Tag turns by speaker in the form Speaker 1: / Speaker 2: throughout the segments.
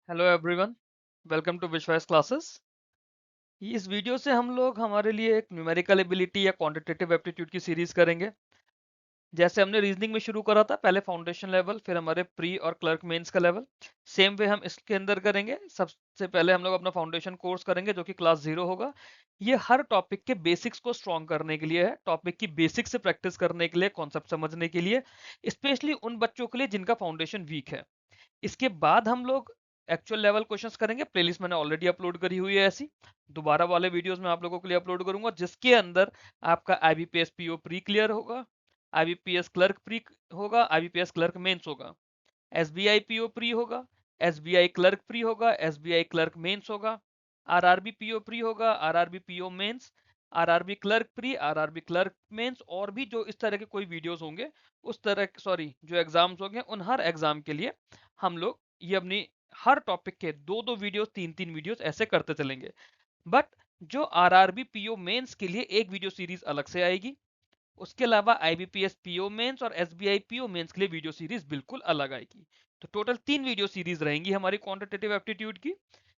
Speaker 1: Hello everyone, welcome to विश्वास classes. इस video से हम लोग हमारे लिए एक न्यूमेरिकल एबिलिटी या क्वांटिटेटिव एप्टीट्यूड की सीरीज करेंगे। जैसे हमने रीजनिंग में शुरू करा था, पहले फाउंडेशन लेवल, फिर हमारे प्री और क्लर्क मेंस का लेवल। सेम वे हम इसके अंदर करेंगे। सबसे पहले हम लोग अपना फाउंडेशन कोर्स करेंगे जो कि क्लास 0 होगा। ये हर टॉपिक के बेसिक्स को स्ट्रॉन्ग करने के लिए है, टॉपिक की बेसिक्स से प्रैक्टिस करने के लिए, कॉन्सेप्ट समझने के लिए, स्पेशली उन बच्चों के लिए जिनका फाउंडेशन वीक है। इसके बाद हम लोग एक्चुअल लेवल क्वेश्चंस करेंगे। प्लेलिस्ट मैंने ऑलरेडी अपलोड करी हुई है ऐसी। दोबारा वाले वीडियोस में आप लोगों के लिए अपलोड करूंगा जिसके अंदर आपका आईबीपीएस पीओ प्री क्लियर होगा, आईबीपीएस क्लर्क प्री होगा, आईबीपीएस क्लर्क मेंस होगा, एसबीआई पीओ प्री होगा, एसबीआई क्लर्क प्री होगा, एसबीआई क्लर्क मेंस होगा, आरआरबी पीओ प्री होगा, RRB PO mains, RRB clerk pre, RRB clerk mains, और भी जो इस तरह के कोई वीडियोस होंगे, उस तरह सॉरी जो एग्जाम्स होंगे उन हर एग्जाम के लिए हम लोग ये अपनी हर टॉपिक के दो दो वीडियोस, तीन तीन वीडियोस ऐसे करते चलेंगे। बट जो आरआरबी पीओ मेंस के लिए एक वीडियो सीरीज अलग से आएगी। उसके अलावा आईबीपीएस पीओ मेंस और एसबीआई पीओ मेंस के लिए वीडियो सीरीज बिल्कुल अलग आएगी। तो टोटल 3 वीडियो सीरीज रहेंगी हमारी क्वांटिटेटिव एप्टीट्यूड की।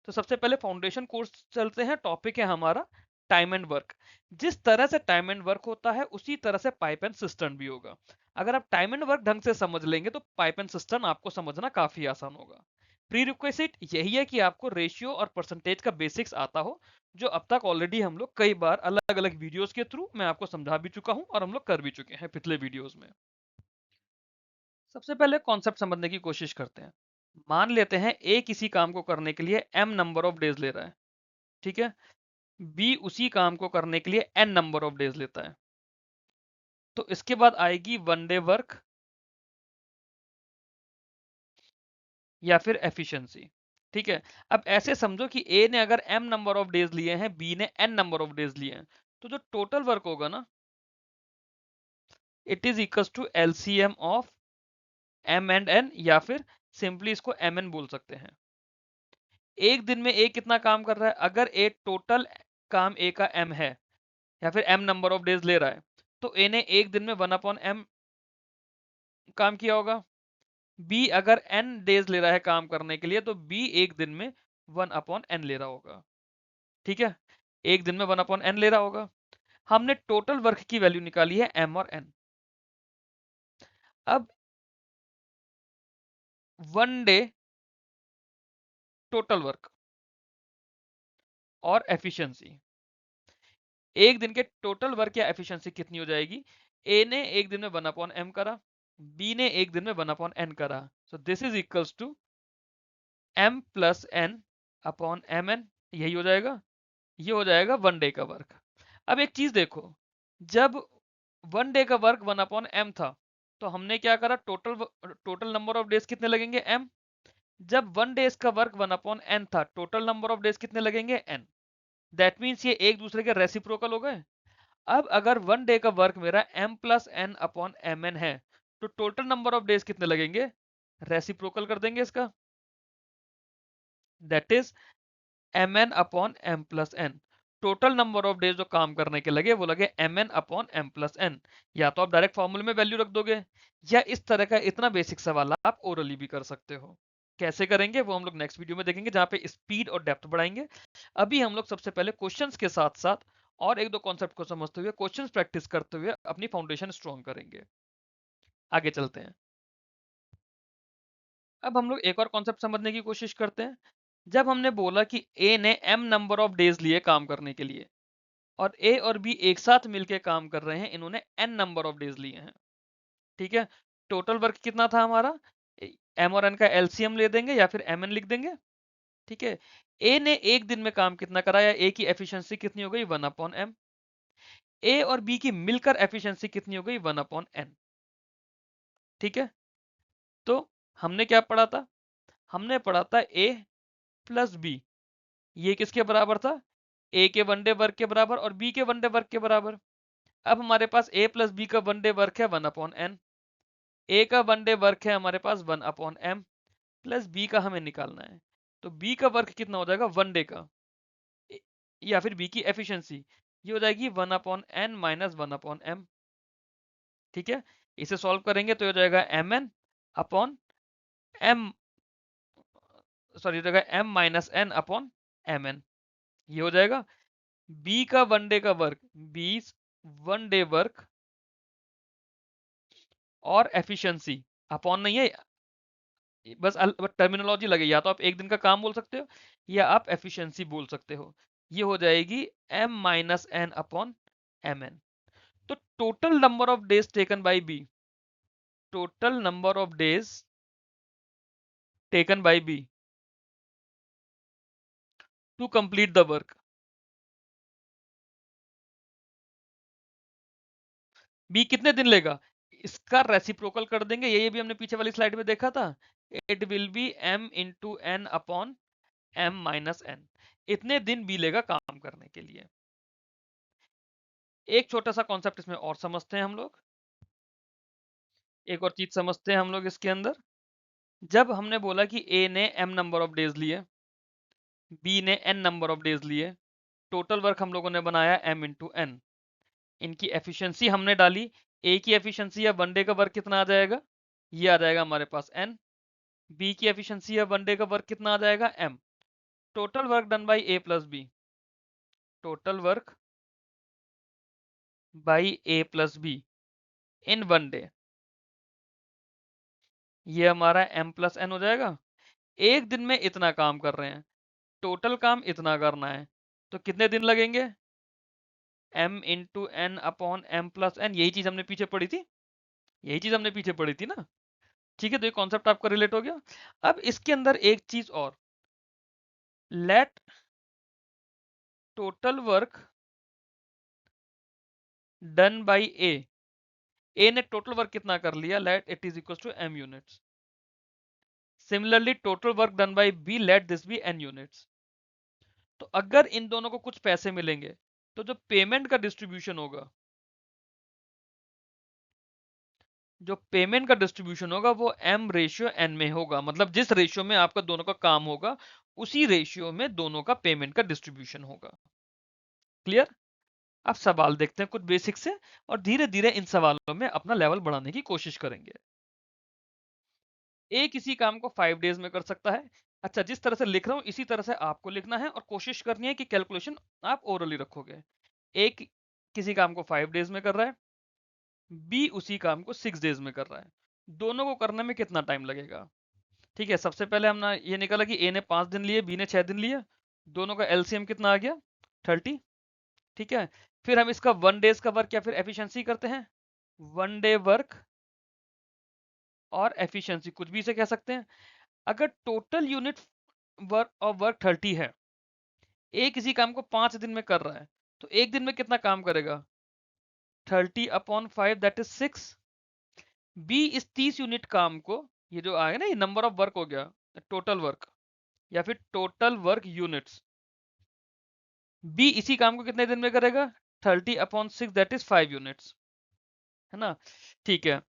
Speaker 1: तो सबसे पहले फाउंडेशन कोर्स चलते हैं। टॉपिक है हमारा टाइम एंड वर्क। जिस तरह से टाइम एंड वर्क होता है उसी तरह से पाइप एंड सिस्टम भी होगा। अगर आप टाइम एंड वर्क ढंग से समझ लेंगे तो पाइप एंड सिस्टम आपको समझना काफी आसान होगा। प्री रिक्वेस्ट यही है कि आपको रेशियो और परसेंटेज का बेसिक्स आता हो, जो अब तक ऑलरेडी हम लोग कई बार अलग अलग वीडियोस के थ्रू मैं आपको समझा भी चुका हूं और हम लोग कर भी चुके हैं पिछले वीडियोस में। सबसे पहले कॉन्सेप्ट समझने की कोशिश करते हैं। मान लेते हैं ए किसी काम को करने के लिए m नंबर ऑफ डेज ले रहा है, ठीक है। बी उसी काम को करने के लिए n नंबर ऑफ डेज लेता है। तो इसके बाद आएगी वन डे वर्क या फिर एफिशिएंसी, ठीक है। अब ऐसे समझो कि ए ने अगर m नंबर ऑफ डेज लिए हैं, बी ने n नंबर ऑफ डेज लिए हैं, तो जो टोटल वर्क होगा ना, it is equal to LCM of m and n, या फिर सिंपली इसको एम एन बोल सकते हैं। एक दिन में ए कितना काम कर रहा है? अगर ए टोटल काम ए का एम है या फिर एम नंबर ऑफ डेज ले रहा है, तो ए ने एक दिन में 1/m काम किया होगा। बी अगर n डेज ले रहा है काम करने के लिए, तो बी एक दिन में 1/n ले रहा होगा, ठीक है। एक दिन में 1/n ले रहा होगा। हमने टोटल वर्क की वैल्यू निकाली है m और n। अब वन डे टोटल वर्क और एफिशिएंसी, एक दिन के टोटल वर्क या एफिशिएंसी कितनी हो जाएगी? ए ने एक दिन में 1/m करा, बी ने एक दिन में 1/n करा। So this is equals to m plus n upon M n. यही हो जाएगा, ये हो जाएगा वन डे का वर्क। अब एक चीज देखो, जब वन डे का वर्क 1/m था, तो हमने क्या करा? टोटल नंबर ऑफ डेज कितने लगेंगे? m। जब वन डेज का वर्क 1/n था, टोटल नंबर ऑफ डेज कितने लगेंगे? n। दैट मीन्स ये एक दूसरे के रेसिप्रोकल हो गए। अब अगर वन डे का वर्क मेरा m plus n upon M n है, तो टोटल नंबर ऑफ डेज कितने लगेंगे? रेसिप्रोकल कर देंगे इसका, that is m n upon m plus n. Total number of days जो काम करने के लगे वो लगे m n upon m plus n. या तो आप डायरेक्ट फॉर्मूले में वैल्यू रख दोगे, या इस तरह का इतना बेसिक सवाल आप ओरली भी कर सकते हो। कैसे करेंगे वो हम लोग नेक्स्ट वीडियो में देखेंगे, जहां पे स्पीड और डेप्थ बढ़ाएंगे। अभी हम लोग सबसे पहले क्वेश्चंस के साथ साथ और एक दो कॉन्सेप्ट को समझते हुए, क्वेश्चंस प्रैक्टिस करते हुए अपनी फाउंडेशन स्ट्रॉन्ग करेंगे। आगे चलते हैं। अब हम लोग एक और कॉन्सेप्ट समझने की कोशिश करते हैं। जब हमने बोला कि ए ने m नंबर ऑफ डेज लिए काम करने के लिए, और ए और बी एक साथ मिलकर काम कर रहे हैं, इन्होंने n नंबर ऑफ डेज लिए हैं, ठीक है। टोटल वर्क कितना था हमारा? m और n का एलसीएम ले देंगे या फिर mn लिख देंगे, ठीक है। ए ने एक दिन में काम कितना कराया? ए की एफिशिएंसी कितनी हो गई? 1/m। ए और बी की मिलकर एफिशिएंसी कितनी हो गई? 1/n, ठीक है। तो हमने क्या पढ़ा था? हमने पढ़ा था ए प्लस बी, ये किसके बराबर था? ए के वन डे वर्क के बराबर और बी के वन डे वर्क के बराबर। अब हमारे पास ए प्लस बी का वन डे वर्क है 1/n, ए का वन डे वर्क है हमारे पास 1/m, प्लस बी का हमें निकालना है। तो बी का वर्क कितना हो जाएगा वन डे का, या फिर बी की एफिशिएंसी, ये हो जाएगी 1/n माइनस 1/m, ठीक है। इसे सॉल्व करेंगे तो हो जाएगा mn अपॉन m सॉरी रहेगा m minus N upon M n, ये हो जाएगा। बी का वन डे का work, B one day work और एफिशिएंसी अपॉन नहीं है, बस टर्मिनोलॉजी लगे, या तो आप एक दिन का काम बोल सकते हो या आप एफिशिएंसी बोल सकते हो। ये हो जाएगी m minus N upon M N. तो total number of days taken by B, total number of days taken by B to complete the work, B कितने दिन लेगा, इसका रेसिप्रोकल कर देंगे, ये भी हमने पीछे वाली स्लाइड में देखा था। It will be m into n upon m minus n, इतने दिन बी लेगा काम करने के लिए। एक छोटा सा कॉन्सेप्ट इसमें और समझते हैं हम लोग, एक और चीज समझते हैं हम लोग इसके अंदर। जब हमने बोला कि ए ने m नंबर ऑफ डेज लिए, बी ने n नंबर ऑफ डेज लिए, टोटल वर्क हम लोगों ने बनाया m इंटू एन, इनकी एफिशिएंसी हमने डाली, ए की एफिशिएंसी या वन डे का वर्क कितना आ जाएगा, ये आ जाएगा हमारे पास n, बी की एफिशिएंसी या वन डे का वर्क कितना आ जाएगा m, total work done by A plus B, total work by A plus B in one day, ये हमारा m प्लस एन हो जाएगा। एक दिन में इतना काम कर रहे हैं, टोटल काम इतना करना है, तो कितने दिन लगेंगे, m into n upon m plus n, यही चीज हमने पीछे पढ़ी थी, यही चीज हमने पीछे पढ़ी थी ना। ठीक है, तो ये कॉन्सेप्ट आपका रिलेट हो गया। अब इसके अंदर एक चीज और, let total work done by A ने टोटल वर्क कितना कर लिया, let it is equal to m units. Similarly total work done by B, let this B n units. तो अगर इन दोनों को कुछ पैसे मिलेंगे, तो जो पेमेंट का डिस्ट्रीब्यूशन होगा, जो पेमेंट का डिस्ट्रीब्यूशन होगा वो m रेशियो n में होगा, मतलब जिस रेशियो में आपका दोनों का काम होगा उसी रेशियो में दोनों का पेमेंट का डिस्ट्रीब्यूशन होगा। क्लियर। अब सवाल देखते हैं कुछ बेसिक से, और धीरे धीरे इन सवालों में अपना लेवल बढ़ाने की कोशिश करेंगे। ए किसी काम को 5 डेज में कर सकता है, अच्छा जिस तरह से लिख रहा हूं इसी तरह से आपको लिखना है और कोशिश करनी है कि कैलकुलेशन आप ओरली रखोगे। ए किसी काम को 5 डेज में कर रहा है, बी उसी काम को 6 डेज में कर रहा है, दोनों को करने में कितना टाइम लगेगा। ठीक है, सबसे पहले हमने ये निकाला कि ए ने 5 दिन लिए, बी ने 6 दिन लिए, दोनों का एलसीएम कितना आ गया 30। ठीक है, फिर हम इसका वन डेज का वर्क या फिर एफिशिएंसी करते हैं, वन डे वर्क और एफिशिएंसी कुछ भी इसे कह सकते हैं। अगर टोटल यूनिट वर्क और वर्क 30 है, ए किसी काम को 5 दिन में कर रहा है, तो एक दिन में कितना काम करेगा, 30/5 दैट इज 6। बी इस 30 यूनिट काम को, ये जो आएगा ना ये नंबर ऑफ वर्क हो गया, टोटल वर्क या फिर टोटल वर्क यूनिट्स, बी इसी काम को कितने दिन में करेगा, 30/6 दैट इज 5 यूनिट्स, है ना। ठीक है,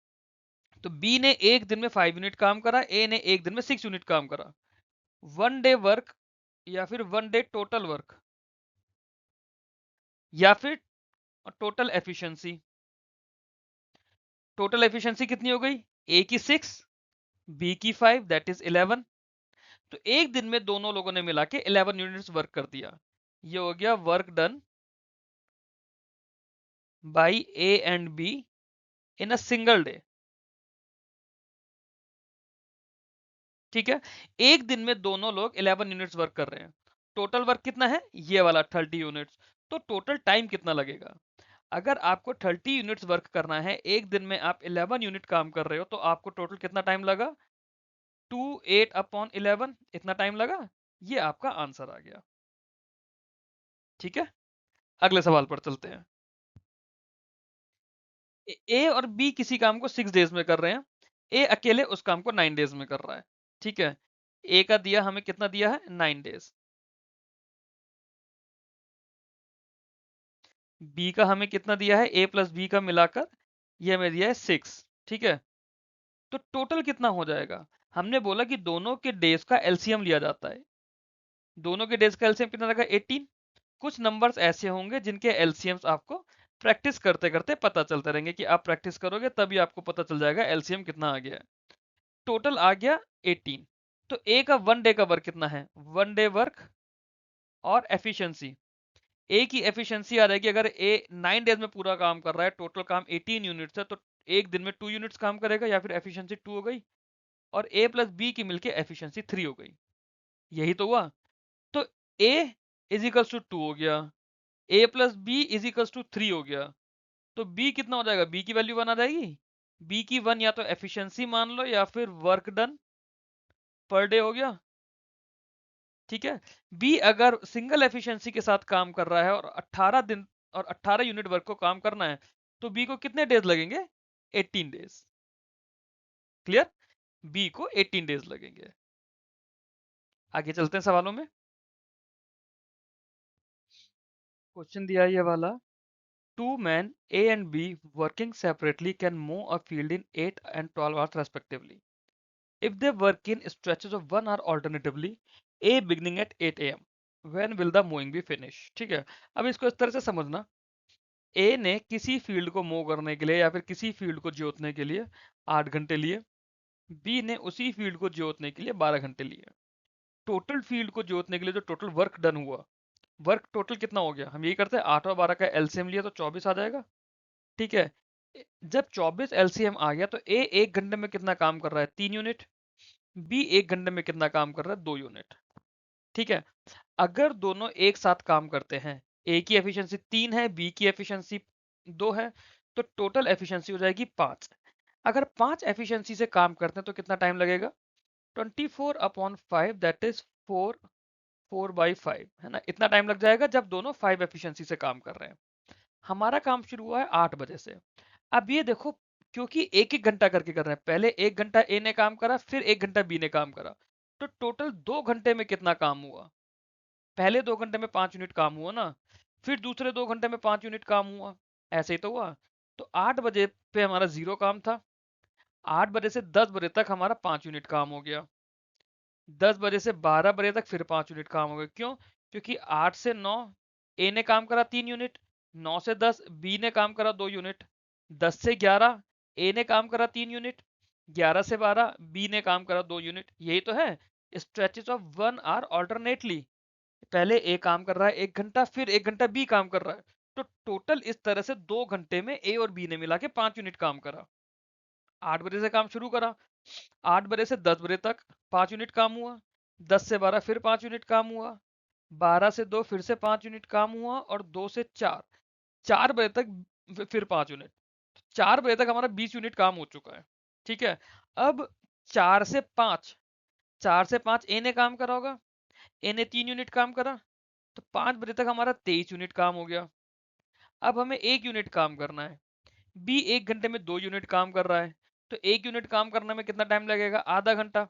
Speaker 1: तो बी ने एक दिन में 5 यूनिट काम करा, ए ने एक दिन में 6 यूनिट काम करा। वन डे वर्क या फिर वन डे टोटल वर्क या फिर टोटल एफिशिएंसी, टोटल एफिशिएंसी कितनी हो गई, ए की 6 बी की 5 दैट इज 11। तो एक दिन में दोनों लोगों ने मिला के 11 यूनिट्स वर्क कर दिया, ये हो गया work done by A and be in a single day. ठीक है, एक दिन में दोनों लोग 11 यूनिट्स वर्क कर रहे हैं, टोटल वर्क कितना है ये वाला 30 यूनिट्स, तो टोटल टाइम कितना लगेगा। अगर आपको 30 यूनिट्स वर्क करना है, एक दिन में आप 11 यूनिट काम कर रहे हो, तो आपको टोटल कितना टाइम लगा, 28/11 इतना टाइम लगा, ये आपका आंसर आ गया। ठीक है, अगले सवाल पर चलते हैं। ए और बी किसी काम को 6 डेज में कर रहे हैं, ए अकेले उस काम को 9 डेज में कर रहा है। ठीक है, ए का दिया हमें कितना दिया है 9 डेज, बी का हमें कितना दिया है, ए प्लस बी का मिलाकर ये हमें दिया है 6। ठीक है, तो टोटल कितना हो जाएगा, हमने बोला कि दोनों के डेज का एलसीएम लिया जाता है, दोनों के डेज का एलसीएम कितना लगा 18। कुछ नंबर्स ऐसे होंगे जिनके एलसीएम्स आपको प्रैक्टिस करते करते पता चलते रहेंगे, कि आप प्रैक्टिस करोगे तभी आपको पता चल जाएगा एलसीएम कितना आ गया है। टोटल आ गया 18, तो ए का 1 डे का वर्क कितना है, 1 डे वर्क और एफिशिएंसी। ए की एफिशिएंसी आ जाएगी, अगर ए 9 डेज में पूरा काम कर रहा है, टोटल काम 18 यूनिट्स है, तो एक दिन में 2 यूनिट्स काम करेगा, या फिर एफिशिएंसी 2 हो गई, और ए प्लस बी की मिलके एफिशिएंसी 3 हो गई। यही तो हुआ। तो ए इज इक्वल्स टू 2 हो गया, A plus B is equals to 3 हो गया, तो बी कितना हो जाएगा, बी की वैल्यू 1 आ जाएगी। बी की 1 या तो एफिशिएंसी मान लो या फिर वर्क डन पर डे हो गया। ठीक है, बी अगर सिंगल एफिशिएंसी के साथ काम कर रहा है और 18 दिन और 18 यूनिट वर्क को काम करना है, तो बी को कितने डेज लगेंगे, 18 डेज। क्लियर, बी को 18 डेज लगेंगे। आगे चलते हैं सवालों में। क्वेश्चन दिया है ये वाला, two man A and B working separately can move a field in 8 and 12 hours respectively if they work in stretches of 1 hour alternatively, a beginning at 8 a.m. when will the moving be finished। ठीक है, अब इसको इस तरह से समझना, ए ने किसी फील्ड को मूव करने के लिए या फिर किसी फील्ड को जोतने के लिए 8 घंटे लिए, बी ने उसी फील्ड को जोतने के लिए 12 घंटे लिए। टोटल फील्ड को जोतने के लिए जो टोटल वर्क डन हुआ, वर्क टोटल कितना हो गया, हम यही करते हैं 8 और 12 का एलसीएम लिया तो 24 आ जाएगा। ठीक है, जब 24 एलसीएम आ गया तो ए 1 घंटे में कितना काम कर रहा है, 3 यूनिट, बी 1 घंटे में कितना काम कर रहा है, 2 यूनिट। ठीक है, अगर दोनों एक साथ काम करते हैं, ए की एफिशिएंसी 3 है, बी की एफिशिएंसी 2 है, तो टोटल एफिशिएंसी हो जाएगी 5। अगर 5 एफिशिएंसी से काम करते हैं तो कितना टाइम लगेगा, 24/5 दैट इज 4/5 है ना, इतना टाइम लग जाएगा जब दोनों 5 एफिशिएंसी से काम कर रहे हैं। हमारा काम शुरू हुआ है 8 बजे से। अब ये देखो, क्योंकि एक एक घंटा करके कर रहे हैं, पहले 1 घंटा ए ने काम करा, फिर 1 घंटा बी ने काम करा, तो टोटल 2 घंटे में कितना काम हुआ, पहले 2 घंटे में 5 यूनिट काम हुआ ना, फिर दूसरे 2 घंटे में 5 यूनिट काम हुआ, ऐसे ही तो हुआ। तो 8 बजे पे हमारा 0 काम था, 8 बजे से 10 बजे तक हमारा 5 यूनिट काम हो गया, 10 बजे से 12 बजे तक फिर 5 यूनिट काम हो गया। क्यों, क्योंकि 8 से 9 ए ने काम करा 3 यूनिट, 9 से 10 बी ने काम करा 2 यूनिट, 10 से 11 ए ने काम करा 3 यूनिट, 11 से 12 बी ने काम करा 2 यूनिट। यही तो है स्ट्रेचेस ऑफ 1 hour ऑल्टरनेटली, पहले ए काम कर रहा है 1 घंटा, फिर 1 घंटा बी काम कर रहा है, तो टोटल इस तरह से 2 घंटे में ए और बी ने मिला के 5 यूनिट काम करा। 8 बजे से काम शुरू करा, 8 बजे से 10 बजे तक 5 यूनिट काम हुआ, 10 से 12 फिर 5 यूनिट काम हुआ, 12 से 2 फिर से 5 यूनिट काम हुआ, और 2 से 4 4 बजे तक फिर 5 यूनिट, 4 बजे तक हमारा 20 यूनिट काम हो चुका है। ठीक है, अब 4 से 5, 4 से 5 ए ने काम करा होगा, ए ने 3 यूनिट काम करा, तो 5 बजे तक हमारा 23 यूनिट काम हो गया। अब हमें 1 यूनिट काम करना है, बी 1 घंटे में 2 यूनिट काम कर रहा है, तो 1 यूनिट काम करने में कितना टाइम लगेगा, आधा घंटा।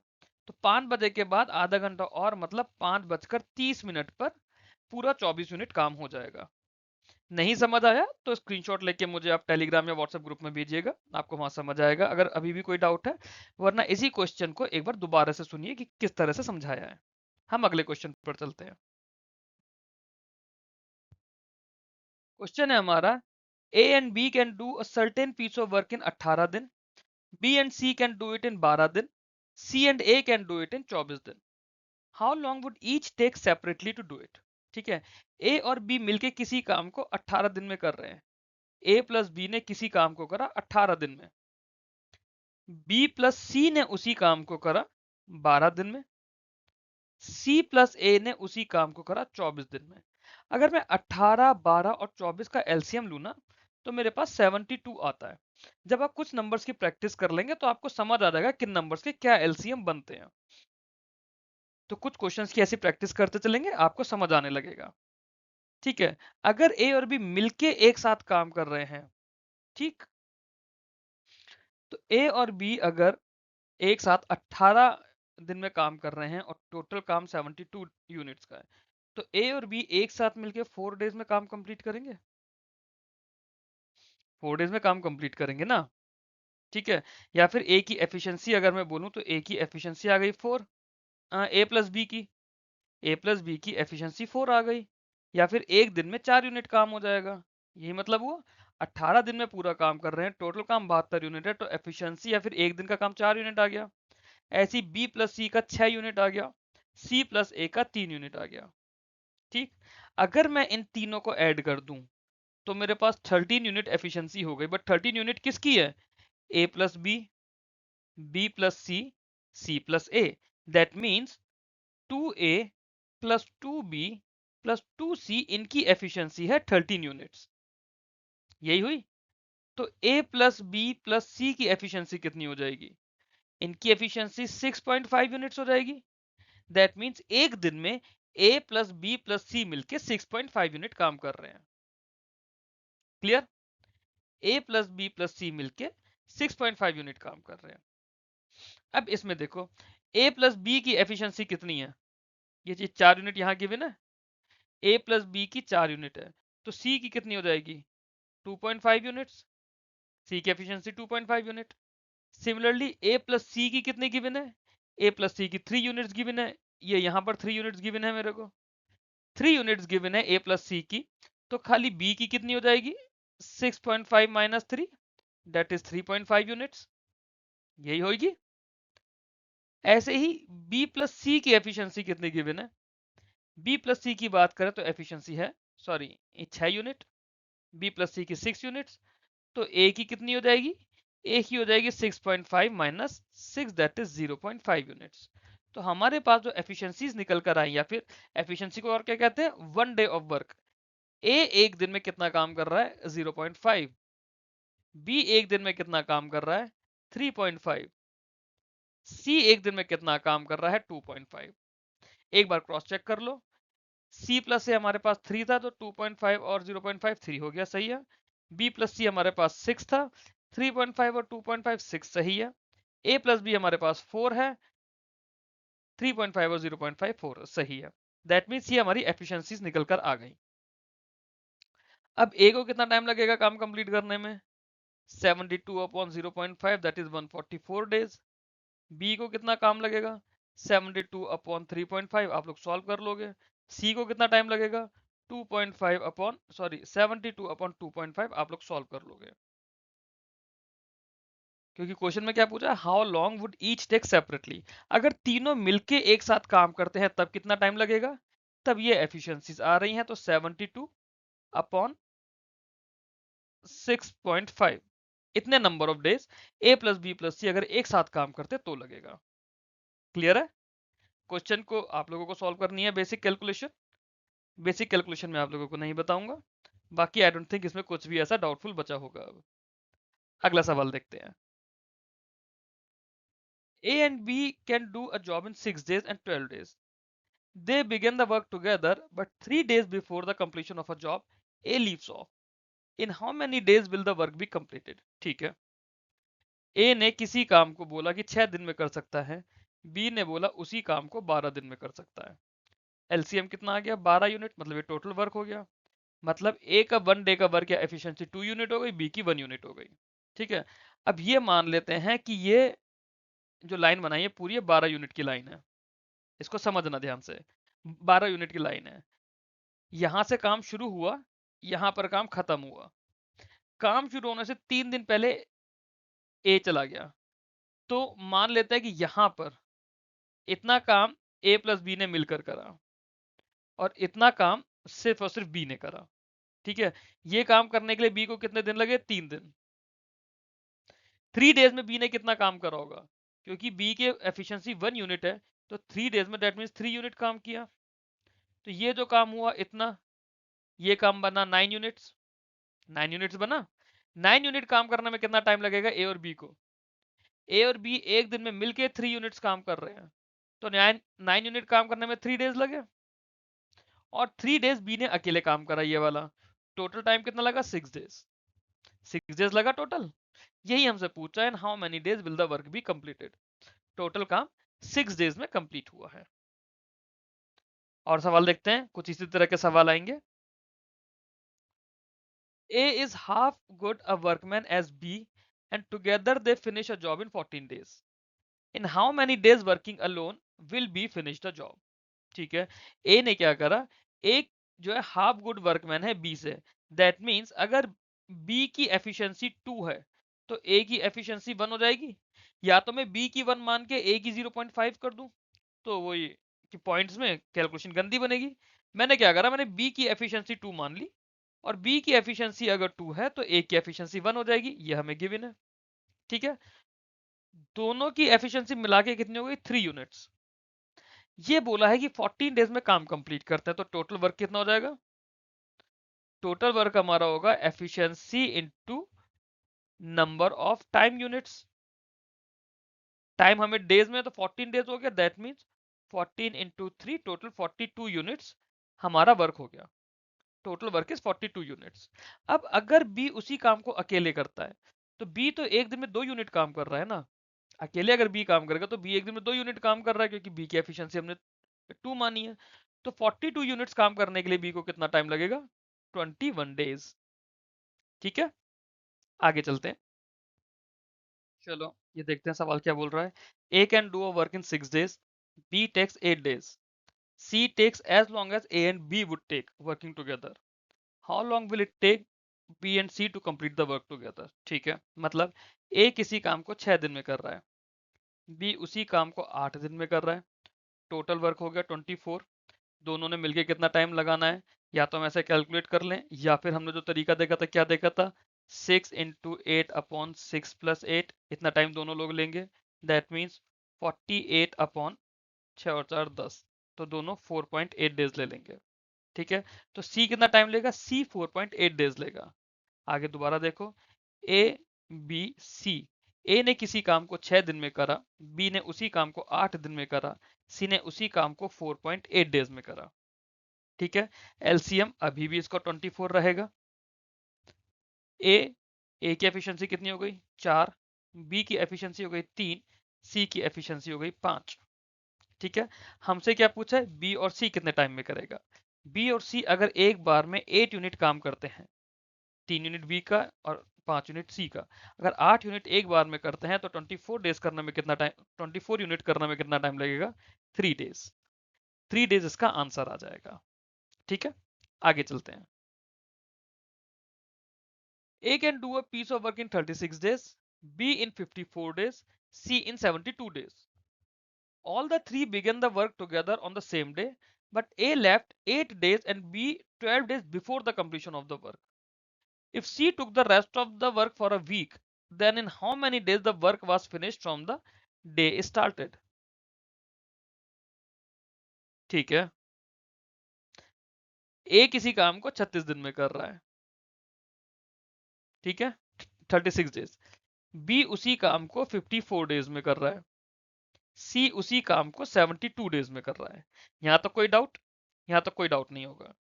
Speaker 1: तो 5 बजे के बाद आधा घंटा और, मतलब 5:30 पर पूरा 24 यूनिट काम हो जाएगा। नहीं समझ आया तो स्क्रीनशॉट लेके मुझे आप टेलीग्राम या व्हाट्सएप ग्रुप में भेजिएगा, आपको वहां समझ आएगा अगर अभी भी कोई डाउट है। वरना इसी क्वेश्चन को एक बार दोबारा से सुनिए कि किस तरह से समझाया है। हम अगले क्वेश्चन पर चलते हैं। क्वेश्चन है हमारा, A and B can do a certain piece of work in 18 दिन, B and C can do it in 12 दिन, C and A can do it in 24 दिन। How long would each take separately to do it. ठीक है, ए और B मिलके किसी काम को 18 दिन में कर रहे हैं, ए प्लस बी ने किसी काम को करा 18 दिन में, बी प्लस सी ने उसी काम को करा 12 दिन में, सी प्लस ए ने उसी काम को करा 24 दिन में। अगर मैं 18, 12 और 24 का एलसीएम लूँ ना, तो मेरे पास 72 आता है। जब आप कुछ नंबर्स की प्रैक्टिस कर लेंगे तो आपको समझ आ जाएगा किन नंबर्स के क्या एलसीएम बनते हैं। तो कुछ क्वेश्चंस की ऐसी प्रैक्टिस करते चलेंगे, आपको समझ आने लगेगा। ठीक है, अगर ए और बी मिलके एक साथ काम कर रहे हैं, ठीक, तो ए और बी अगर एक साथ 18 दिन में काम कर रहे हैं और टोटल काम 72 यूनिट्स का है, तो ए और बी एक साथ मिलके 4 डेज में काम कंप्लीट करेंगे, 4 डेज में काम कंप्लीट करेंगे ना। ठीक है, या फिर ए की एफिशिएंसी अगर मैं बोलूं तो ए की एफिशिएंसी आ गई 4, ए प्लस बी की, ए प्लस बी की एफिशिएंसी 4 आ गई, या फिर एक दिन में 4 यूनिट काम हो जाएगा। यही मतलब हुआ, 18 दिन में पूरा काम कर रहे हैं, टोटल काम 72 यूनिट है, तो एफिशिएंसी या फिर एक दिन का काम 4 यूनिट आ गया। ऐसी बी प्लस सी का 6 यूनिट आ गया, सी प्लस ए का 3 यूनिट आ गया। ठीक, अगर मैं इन तीनों को ऐड कर दूं तो मेरे पास 13 यूनिट एफिशिएंसी हो गई, बट 13 यूनिट किसकी है? A plus B plus C plus A. That means 2a plus 2b plus 2c, इनकी एफिशिएंसी है 13 यूनिट्स। यही हुई। तो a plus B plus C की एफिशिएंसी कितनी हो जाएगी? इनकी एफिशिएंसी 6.5 यूनिट्स हो जाएगी। दैट मीन्स एक दिन में a plus B plus C मिलके 6.5 यूनिट काम कर रहे हैं। Clear? a plus B plus C मिलके 6.5 यूनिट काम कर रहे हैं। अब इसमें देखो a प्लस बी की एफिशिएंसी कितनी है? ये चीज 4 यूनिट यहां गिवन है, a प्लस बी की 4 यूनिट है, तो c की कितनी हो जाएगी? 2.5 यूनिट्स। c की efficiency 2.5 unit. Similarly a plus C की कितनी गिवन है? a प्लस सी की 3 यूनिट्स गिवन है, ये यहां पर 3 यूनिट्स गिवन है मेरे को। 3 यूनिट्स गिवन है a प्लस सी की, तो खाली b की कितनी हो जाएगी? 6.5 माइनस 3, दैट इज 3.5 यूनिट्स। यही होगी। ऐसे ही b प्लस सी की एफिशिएंसी कितनी गिवन है? b प्लस सी की बात करें तो एफिशिएंसी है, sorry, 6 unit, b plus C की 6 यूनिट्स, तो a की कितनी हो जाएगी? a की हो जाएगी 6.5 माइनस 6, दैट इज 0.5 यूनिट्स। तो हमारे पास जो एफिशिएंसीज निकल कर आई, या फिर एफिशिएंसी को और क्या कहते हैं? 1 डे ऑफ वर्क। a एक दिन में कितना काम कर रहा है? 0.5। b एक दिन में कितना काम कर रहा है? 3.5। c एक दिन में कितना काम कर रहा है? 2.5। एक बार क्रॉस चेक कर लो। c प्लस से हमारे पास 3 था, तो 2.5 और 0.5 3 हो गया, सही है। b प्लस सी हमारे पास 6 था, 3.5 और 2.5 6, सही है। a प्लस बी हमारे पास 4 है, 3.5 और 0.5 4, सही है। दैट मीन्स ये हमारी एफिशिएंसीज निकल कर आ गई। अब a को कितना टाइम लगेगा काम कंप्लीट करने में? 72 upon 0.5, that is 144 days. b को कितना काम लगेगा? 72 अपॉन 3.5, आप लोग सॉल्व कर लोगे। c को कितना टाइम लगेगा? 2.5 अपॉन, सॉरी, 72 अपॉन 2.5, आप लोग सॉल्व कर लोगे। क्योंकि क्वेश्चन में क्या पूछा? How long would each take separately. अगर तीनों मिलके एक साथ काम करते हैं तब कितना टाइम लगेगा? तब ये एफिशिएंसीज आ रही हैं, तो 72 अपॉन 6.5, इतने number of days a plus B plus C अगर एक साथ काम करते तो लगेगा। क्लियर है? क्वेश्चन को आप लोगों को सॉल्व करनी है, बेसिक कैलकुलेशन। बेसिक कैलकुलेशन में आप लोगों को नहीं बताऊंगा, बाकी आई डोंट थिंक इसमें कुछ भी ऐसा डाउटफुल बचा होगा। अब अगला सवाल देखते हैं। A and B can do a job in 6 days and 12 days. They begin the work together, but 3 days before the completion of a job, A leaves off. In how many days will the work be completed? ठीक है। A ने किसी काम को बोला कि 6 दिन में कर सकता है, B ने बोला उसी काम को 12 दिन में कर सकता है। एलसीएम कितना आ गया? 12 यूनिट, मतलब ये टोटल वर्क हो गया। मतलब ए का 1 डे का वर्क या एफिशिएंसी 2 यूनिट हो गई, बी की 1 यूनिट हो गई। ठीक है। अब ये मान लेते हैं कि ये जो लाइन बनाई है पूरी 12 यूनिट की लाइन है। इसको समझना ध्यान से, 12 यूनिट की लाइन है। यहां से काम शुरू हुआ, यहां पर काम खत्म हुआ। काम शुरू होने से 3 दिन पहले ए चला गया, तो मान लेते हैं कि यहां पर इतना काम ए प्लस बी ने मिलकर करा, और इतना काम सिर्फ और सिर्फ बी ने करा। ठीक है। ये काम करने के लिए बी को कितने दिन लगे? 3 दिन। 3 डेज में बी ने कितना काम करा होगा? क्योंकि बी के एफिशिएंसी 1 यूनिट है, तो 3 डेज में दैट मीन्स 3 यूनिट काम किया। तो ये जो काम हुआ इतना, ये काम बना 9 यूनिट्स। 9 यूनिट्स बना। 9 यूनिट काम करने में कितना टाइम लगेगा ए और बी को? ए और बी एक दिन में मिलके 3 यूनिट्स काम कर रहे हैं, तो 9 यूनिट काम करने में 3 डेज लगे, और 3 डेज बी ने अकेले काम करा ये वाला। टोटल टाइम कितना लगा? 6 डेज। 6 डेज लगा टोटल। यही हमसे पूछा है, how many days will the work be completed. Total काम 6 डेज में कंप्लीट हुआ है। और सवाल देखते हैं, कुछ इसी तरह के सवाल आएंगे। A is half good a workman as B, and together they finish a job in 14 days. In how many days working alone will B finish the job? ठीक है। A ने क्या करा? एक जो है हाफ गुड वर्कमैन है B से, दैट मीन्स अगर B की एफिशिएंसी 2 है तो A की एफिशिएंसी 1 हो जाएगी। या तो मैं बी की 1 मान के ए की 0.5 कर दूं, तो वही कि पॉइंट्स में कैलकुलेशन गंदी बनेगी। मैंने क्या करा, मैंने बी की एफिशिएंसी 2 मान ली, और बी की एफिशिएंसी अगर 2 है तो ए की एफिशिएंसी 1 हो जाएगी, ये हमें गिवन है। ठीक है, दोनों की एफिशिएंसी मिला के कितनी हो गई, 3 यूनिट्स। ये बोला है कि 14 डेज में काम कंप्लीट करते हैं, तो टोटल वर्क कितना हो जाएगा, टोटल वर्क हमारा होगा efficiency into number of time units. Time हमें डेज में तो 14 डेज हो गया, that means 14 into 3, total 42 units हमारा वर्क हो गया। Total work is 42 units. अब अगर बी उसी काम को अकेले करता है, तो बी तो एक दिन में 2 यूनिट काम कर रहा है ना। अकेले अगर बी काम करेगा तो बी एक दिन में 2 यूनिट काम कर रहा है, क्योंकि बी की एफिशिएंसी हमने 2 मानी है। तो 42 यूनिट्स काम करने के लिए बी को कितना टाइम लगेगा, 21 डेज। ठीक है, आगे चलते हैं। चलो ये देखते हैं सवाल क्या बोल रहा है। A can do a work in 6 days, B takes 8 days, C takes as long as A and B would take working together. How long will it take B and C to complete the work together? ठीक है, मतलब A किसी काम को 6 दिन में कर रहा है, B उसी काम को 8 दिन में कर रहा है, टोटल वर्क हो गया 24। दोनों ने मिलके कितना टाइम लगाना है, या तो हम ऐसे कैलकुलेट कर लें, या फिर हमने जो तरीका देखा था, क्या देखा था, 6 इंटू 8 अपॉन 6 प्लस 8, इतना टाइम दोनों लोग लेंगे। दैट मीन्स 48 अपॉन 6 और 4 10, तो दोनों 4.8 डेज ले लेंगे। ठीक है, तो सी कितना टाइम लेगा, सी 4.8 डेज लेगा। आगे दोबारा देखो, ए बी सी, ए ने किसी काम को 6 दिन में करा, बी ने उसी काम को 8 दिन में करा, सी ने उसी काम को 4.8 डेज में करा। ठीक है, एलसीएम अभी भी इसका 24 रहेगा। ए की एफिशिएंसी कितनी हो गई, 4, बी की एफिशिएंसी हो गई 3, सी की एफिशिएंसी हो गई 5। ठीक है, हमसे क्या पूछा है, बी और सी कितने टाइम में करेगा। बी और सी अगर एक बार में 8 यूनिट काम करते हैं, 3 यूनिट बी का और 5 यूनिट सी का, अगर 8 यूनिट एक बार में करते हैं तो 24 डेज करने में कितना टाइम, 24 यूनिट करने में कितना टाइम लगेगा, 3 डेज। 3 डेज इसका आंसर आ जाएगा। ठीक है, आगे चलते हैं। A can do a piece of work in 36 days, B in 54 days, C in 72 days. All the three began the work together on the same day, but A left 8 days and B 12 days before the completion of the work. If C took the rest of the work for a week, then in how many days the work was finished from the day started? ठीक है, A किसी काम को 36 दिन में कर रहा है, ठीक है, 36 डेज। B उसी काम को 54 डेज में कर रहा है, सी उसी काम को 72 डेज में कर रहा है। यहां तक कोई डाउट, यहां तक कोई डाउट नहीं होगा।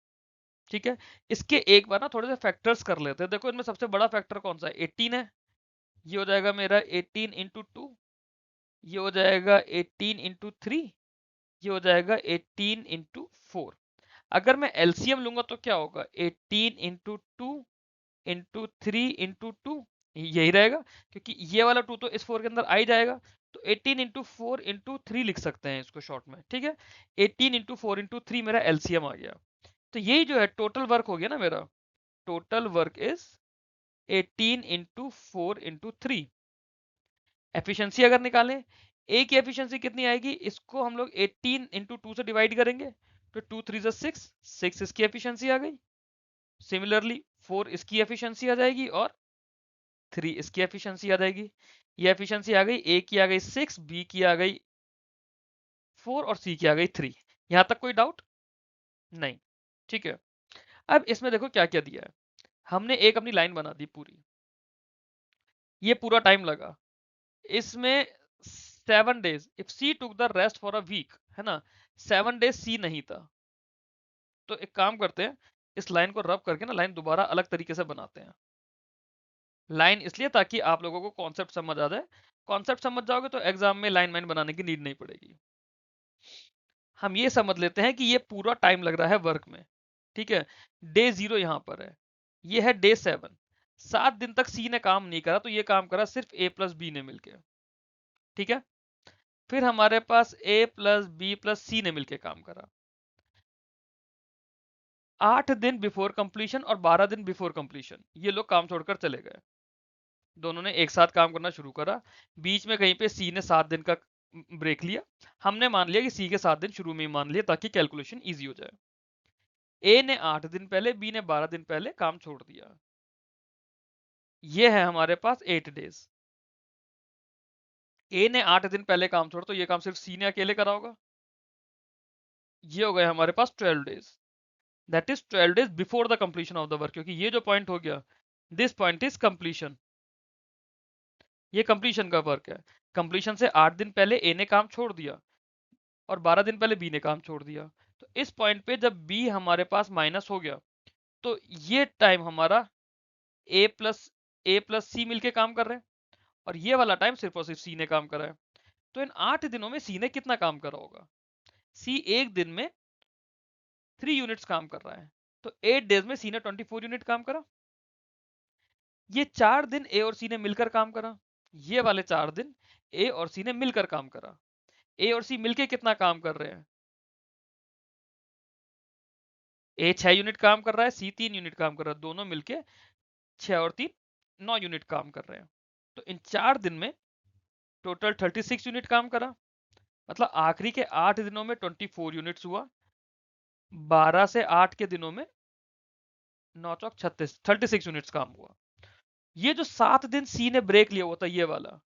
Speaker 1: ठीक है, इसके एक बार ना थोड़े से फैक्टर्स कर लेते हैं। देखो इनमें सबसे बड़ा फैक्टर कौन सा है, 18 है, ये हो जाएगा मेरा 18 इंटू 2, ये हो जाएगा 18 इंटू 3, ये हो जाएगा 18 इंटू 4। अगर मैं एलसीएम लूंगा तो क्या होगा, 18 इंटू 2 इंटू 3 इंटू 2, यही रहेगा, क्योंकि ये वाला 2 तो इस 4 के अंदर आ ही जाएगा। तो 18 इंटू 4 इंटू 3 लिख सकते हैं इसको शॉर्ट में। ठीक है, 18 इंटू 4 इंटू 3 मेरा एलसीएम आ गया। तो यही जो है टोटल वर्क हो गया ना मेरा, total work is 18 into 4 into 3। Efficiency अगर निकालें, ए की एफिशिएंसी कितनी आएगी, इसको हम लोग 18 इंटू 2 से डिवाइड करेंगे, तो 2 3 6, 6 इसकी एफिशिएंसी आ गई। सिमिलरली 4 इसकी एफिशिएंसी आ जाएगी, और 3 इसकी एफिशिएंसी आ जाएगी। ये एफिशिएंसी आ गई, ए की आ गई 6, बी की आ गई 4 और सी की आ गई 3। यहां तक कोई डाउट नहीं। ठीक है, अब इसमें देखो क्या क्या दिया है। हमने एक अपनी लाइन बना दी पूरी, ये पूरा टाइम लगा इसमें 7 days. If C took the rest for a week, है ना, 7 डेज सी नहीं था, तो एक काम करते हैं, इस लाइन को रब करके ना लाइन दोबारा अलग तरीके से बनाते हैं। लाइन इसलिए ताकि आप लोगों को कॉन्सेप्ट समझ आ जाए। कॉन्सेप्ट समझ जाओगे तो एग्जाम में लाइन वाइन बनाने की नीड नहीं पड़ेगी। हम ये समझ लेते हैं कि ये पूरा टाइम लग रहा है वर्क में। ठीक है, डे 0 यहां पर है, ये है डे 7। 7 दिन तक सी ने काम नहीं करा, तो ये काम करा सिर्फ ए प्लस बी ने मिलकर। ठीक है, फिर हमारे पास ए प्लस बी प्लस सी ने मिलकर काम करा। 8 दिन बिफोर कंप्लीशन और 12 दिन बिफोर कंप्लीशन ये लोग काम छोड़कर चले गए। दोनों ने एक साथ काम करना शुरू करा। बीच में कहीं पे सी ने 7 दिन का ब्रेक लिया। हमने मान लिया कि सी के 7 दिन शुरू में ही मान लिया ताकि कैलकुलेशन इजी हो जाए। ए ने 8 दिन पहले, बी ने 12 दिन पहले काम छोड़ दिया। ये है हमारे पास 8 डेज। ए ने 8 दिन पहले काम छोड़ा तो ये काम सिर्फ सी ने अकेले करा होगा। ये हो गए हमारे पास 12 days. That is 12 days before the completion of the work, क्योंकि ये जो पॉइंट हो गया, दिस पॉइंट इज कंप्लीशन। ये कंप्लीशन का वर्क है। कंप्लीशन से 8 दिन पहले ए ने काम छोड़ दिया और 12 दिन पहले बी ने काम छोड़ दिया। तो इस पॉइंट पे जब बी हमारे पास माइनस हो गया तो ये टाइम हमारा ए प्लस सी मिलके काम कर रहे हैं, और ये वाला टाइम सिर्फ और सिर्फ सी ने काम करा है। तो इन 8 दिनों में सी ने कितना काम करा होगा? सी एक दिन में 3 यूनिट्स काम कर रहा है, तो 8 डेज में सी ने 24 यूनिट काम करा। ये 4 दिन ए और सी ने मिलकर काम करा। ये वाले 4 दिन ए और सी ने मिलकर काम करा। ए और सी मिलके कितना काम कर रहे हैं? ए 6 यूनिट काम कर रहा है, सी 3 यूनिट काम कर रहा है, दोनों मिलके 6 और 3 9 यूनिट काम कर रहे हैं। तो इन 4 दिन में टोटल 36 यूनिट काम करा। मतलब आखिरी के 8 दिनों में 24 यूनिट्स हुआ। 12 से 8 के दिनों में 9 चौक 36, 36 यूनिट्स काम हुआ। ये जो 7 दिन सी ने ब्रेक लिया हुआ था, ये वाला,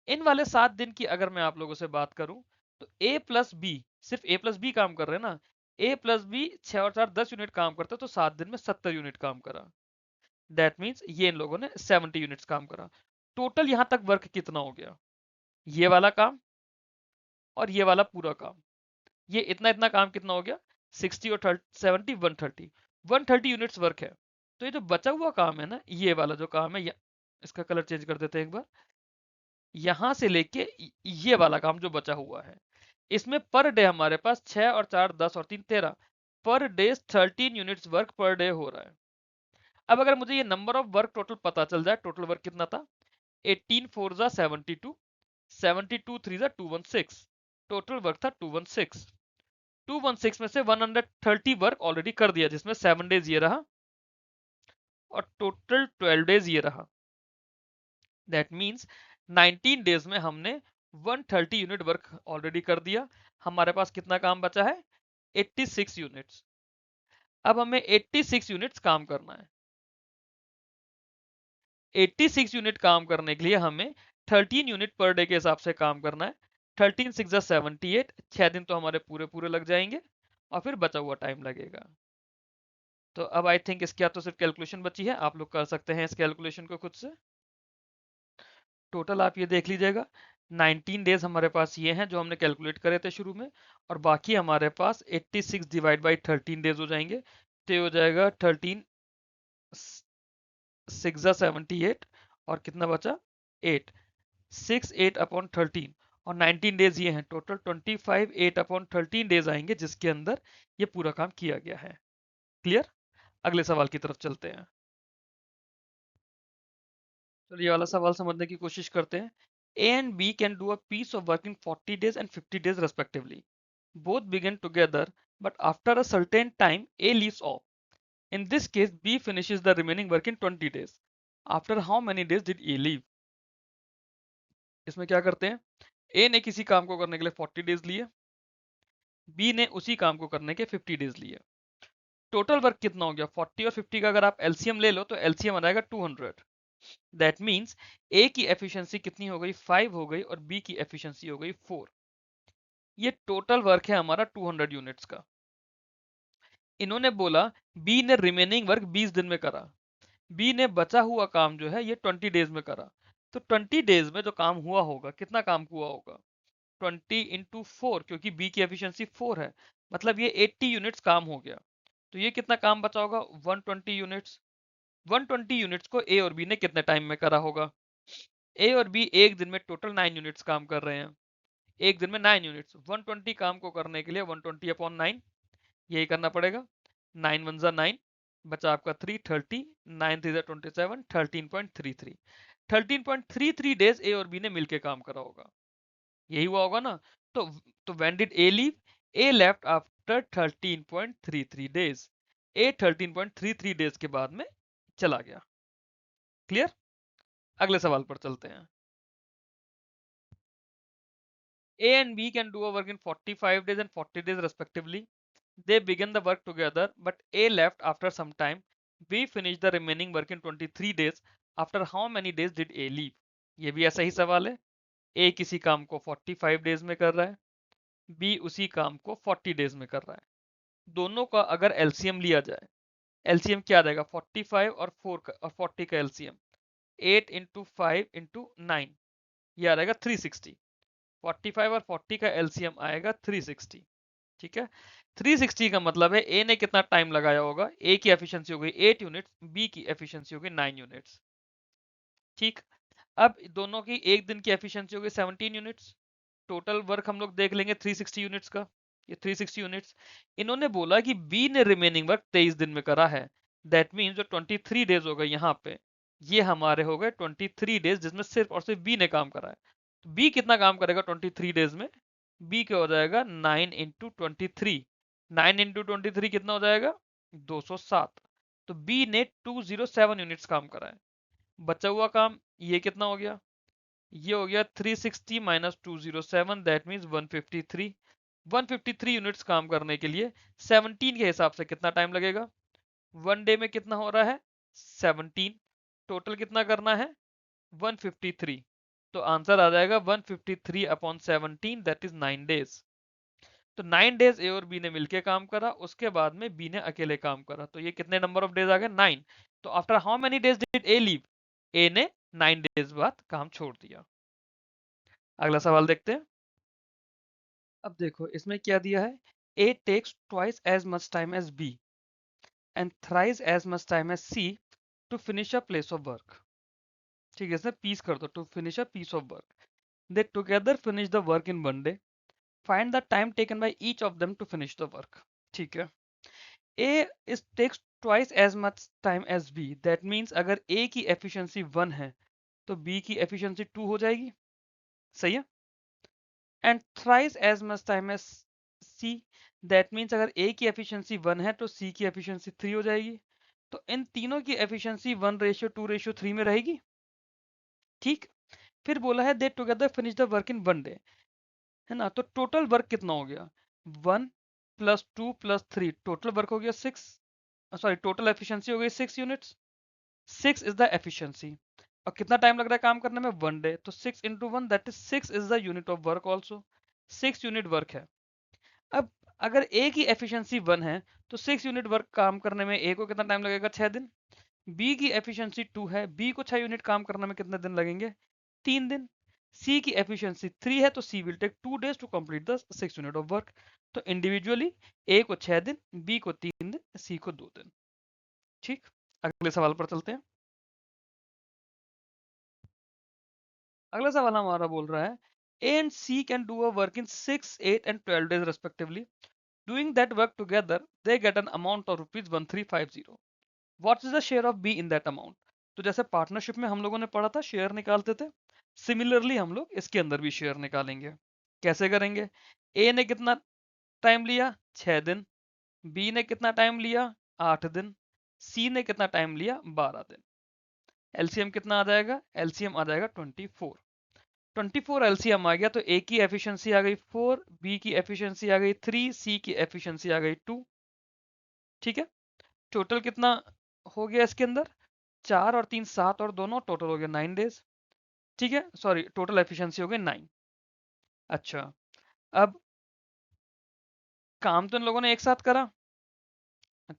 Speaker 1: इन वाले 7 दिन की अगर मैं आप लोगों से बात करूं तो ए प्लस बी, सिर्फ ए प्लस बी काम कर रहे हैं ना। ए प्लस बी 6 और 4 10 यूनिट काम करते, तो 7 दिन में 70 यूनिट काम करा। दैट मीन्स ये इन लोगों ने 70 यूनिट्स काम करा। टोटल यहां तक वर्क कितना हो गया? ये वाला काम और ये वाला पूरा काम, ये इतना इतना काम कितना हो गया? 60 और 70 130, 130 यूनिट्स वर्क है। तो ये जो बचा हुआ काम है ना, ये वाला जो काम है, इसका कलर चेंज कर देते हैं एक बार। यहां से लेके ये वाला काम जो बचा हुआ है, इसमें पर डे हमारे पास 6 और 4 10 और 3 13, per day 13 units work per day हो रहा है। अब अगर मुझे ये नंबर ऑफ वर्क टोटल पता चल जाए, टोटल वर्क कितना था? 18 4 जा 72, 72 3 जा 216, टोटल वर्क था 216। 216 में से 130 वर्क ऑलरेडी कर दिया, जिसमें 7 डेज ये रहा और टोटल 12 डेज ये रहा। दैट मीन्स 19 डेज में हमने 130 यूनिट वर्क ऑलरेडी कर दिया। हमारे पास कितना काम बचा है? 86 यूनिट्स। अब हमें 86 यूनिट्स काम करना है। 86 यूनिट काम करने के लिए हमें 13 यूनिट पर डे के हिसाब से काम करना है। 13 6 78, 6 दिन तो हमारे पूरे पूरे लग जाएंगे और फिर बचा हुआ टाइम लगेगा। तो अब आई थिंक इसकी तो सिर्फ कैलकुलेशन बची है, आप लोग कर सकते हैं इस कैलकुलेशन को खुद से। टोटल आप ये देख लीजिएगा, 19 डेज हमारे पास ये हैं जो हमने कैलकुलेट करे थे शुरू में, और बाकी हमारे पास 86 डिवाइड बाई 13 डेज हो जाएंगे। तो ये हो जाएगा 13 6 78, और कितना बचा? 8, 6 8 अपॉन 13, और 19 डेज ये हैं टोटल। 25 8 अपॉन 13 डेज आएंगे जिसके अंदर ये पूरा काम किया गया है। क्लियर? अगले सवाल की तरफ चलते हैं। चलिए ये वाला सवाल समझने की कोशिश करते हैं। A and B can do a piece of work in 40 days and 50 days respectively. Both begin together, but after a certain time, A leaves off. In this case, B finishes the remaining work in 20 days. After how many days did A leave? इसमें क्या करते हैं? A ने किसी काम को करने के लिए 40 डेज लिए, B ने उसी काम को करने के 50 डेज लिए। टोटल वर्क कितना हो गया? 40 और 50 का अगर आप एलसीएम ले लो तो एलसीएम आ जाएगा 200। दैट मीन्स ए की एफिशिएंसी कितनी हो गई? 5 हो गई, और बी की एफिशिएंसी हो गई 4। ये टोटल वर्क है हमारा 200 यूनिट्स का। इन्होंने बोला बी ने रिमेनिंग वर्क 20 दिन में करा, बी ने बचा हुआ काम जो है ये 20 डेज में करा। तो 20 डेज में जो काम हुआ होगा, कितना काम हुआ होगा? 20 इंटू 4, क्योंकि बी की एफिशिएंसी 4 है, मतलब ये 80 यूनिट्स काम हो गया। तो ये कितना काम बचा होगा? 120 यूनिट्स। 120 यूनिट्स को ए और बी ने कितने टाइम में करा होगा? ए और बी एक दिन में टोटल 9 यूनिट्स काम कर रहे हैं। एक दिन में 9 यूनिट्स, 120 काम को करने के लिए 120 अपॉन 9 यही करना पड़ेगा। 9 वन जा 9, बचा आपका 330, 9 3 27, 13.33, 13.33 डेज ए और बी ने मिलके काम करा होगा। यही हुआ होगा ना? तो when did A leave? A left after 13.33 days. A 13.33 days के बाद में चला गया। क्लियर? अगले सवाल पर चलते हैं। A and B can do a work in 45 days and 40 days respectively. They began the work together, but A left after some time. B finished the remaining work in 23 days. After how many days did A leave? ये भी ऐसा ही सवाल है। A किसी काम को 45 days में कर रहा है, B उसी काम को 40 डेज में कर रहा है। दोनों का अगर एलसीएम लिया जाए, एलसीएम क्या रहेगा? 45 और 4 का और 40 का एलसीएम 8 इंटू 5 इंटू 9, यह आ रहेगा 360। 45 और 40 का एलसीएम आएगा 360। ठीक है, 360 का मतलब है ए ने कितना टाइम लगाया होगा। ए की एफिशिएंसी हो गई 8 यूनिट्स, बी की एफिशिएंसी हो गई 9 यूनिट्स। ठीक, अब दोनों की एक दिन की एफिशिएंसी हो गई 17 यूनिट्स। टोटल वर्क हम लोग देख लेंगे 360 यूनिट्स का। ये 360 यूनिट्स, इन्होंने बोला कि बी ने रिमेनिंग वर्क 23 दिन में करा है। दैट मीन्स जो 23 डेज हो गए यहाँ पे, ये हमारे हो गए 23 डेज जिसमें सिर्फ और सिर्फ बी ने काम करा है। तो बी कितना काम करेगा 23 डेज में? बी क्या हो जाएगा 9 इंटू 23। 9 इंटू 23 कितना हो जाएगा? 207। तो बी ने 207 यूनिट्स काम करा है। बचा हुआ काम ये कितना हो गया? ये हो गया 360 माइनस 207, दैट मीन्स 153। 153 यूनिट्स काम करने के लिए 17 के हिसाब से कितना टाइम लगेगा? वन डे में कितना हो रहा है? 17। टोटल कितना करना है? 153। तो आंसर आ जाएगा 153 अपॉन 17, दैट इज 9 डेज। तो 9 डेज ए और बी ने मिलकर काम करा, उसके बाद में बी ने अकेले काम करा। तो ये कितने नंबर ऑफ डेज आ गए? 9। तो after how many days did A leave? A ने 9 डेज बाद काम छोड़ दिया। अगला सवाल देखते हैं। अब देखो इसमें क्या दिया है। A takes twice as much time as B and thrice as much time as C to finish a place of work. ठीक है, इसमें पीस कर दो, to finish a piece of work. They together finish the work in one day. Find the time taken by each of them to finish the work. ठीक है, A is takes twice as much time as B, that means अगर A की efficiency 1 है तो B की efficiency 2 हो जाएगी। सही है। And thrice as much time as C, that means अगर ए की एफिशिएंसी 1 है तो सी की एफिशिएंसी 3 हो जाएगी। तो इन तीनों की एफिशिएंसी 1:2:3 में रहेगी। ठीक, फिर बोला है दे together finish the work in one day, है ना। तो टोटल वर्क कितना हो गया? 1 प्लस 2 प्लस 3, टोटल वर्क हो गया 6। सॉरी, टोटल एफिशिएंसी हो गई 6 यूनिट्स। 6 is the efficiency. और कितना टाइम लग रहा है काम करने में? One day. तो 6 into one, that is 6 is the unit of work also. 6 unit work है। अब अगर ए की एफिशिएंसी 1 है तो 6 यूनिट वर्क काम करने में ए को कितना टाइम लगेगा? 6 दिन। बी की एफिशिएंसी 2 है, बी को 6 यूनिट काम करने में कितने दिन लगेंगे? 3 दिन। सी की एफिशिएंसी 3 है तो C will take 2 days to complete the 6 unit of work. तो इंडिविजुअली ए को 6 दिन, बी को 3 दिन, सी को 2 दिन। ठीक, अगले सवाल पर चलते हैं। अगला सवाल हमारा बोल रहा है A and C can do a work in 6, 8 and 12 days respectively. Doing that work together they get an amount of rupees 1350। What is the share of B in that amount? तो जैसे पार्टनरशिप में हम लोगों ने पढ़ा था share निकालते थे, सिमिलरली हम लोग इसके अंदर भी शेयर निकालेंगे। कैसे करेंगे? ए ने कितना टाइम लिया? 6 दिन। बी ने कितना टाइम लिया? 8 दिन। सी ने कितना टाइम लिया? 12 दिन। एलसीएम कितना आ जाएगा? एलसीएम आ जाएगा 24। 24 एलसीएम आ गया तो ए की एफिशिएंसी आ गई 4, बी की एफिशिएंसी आ गई 3, सी की एफिशिएंसी आ गई 2। ठीक है, टोटल कितना हो गया इसके अंदर? 4 और 3 7 और दोनों टोटल हो गया 9 डेज। ठीक है, सॉरी, टोटल एफिशिएंसी हो गई 9। अच्छा, अब काम तो इन लोगों ने एक साथ करा,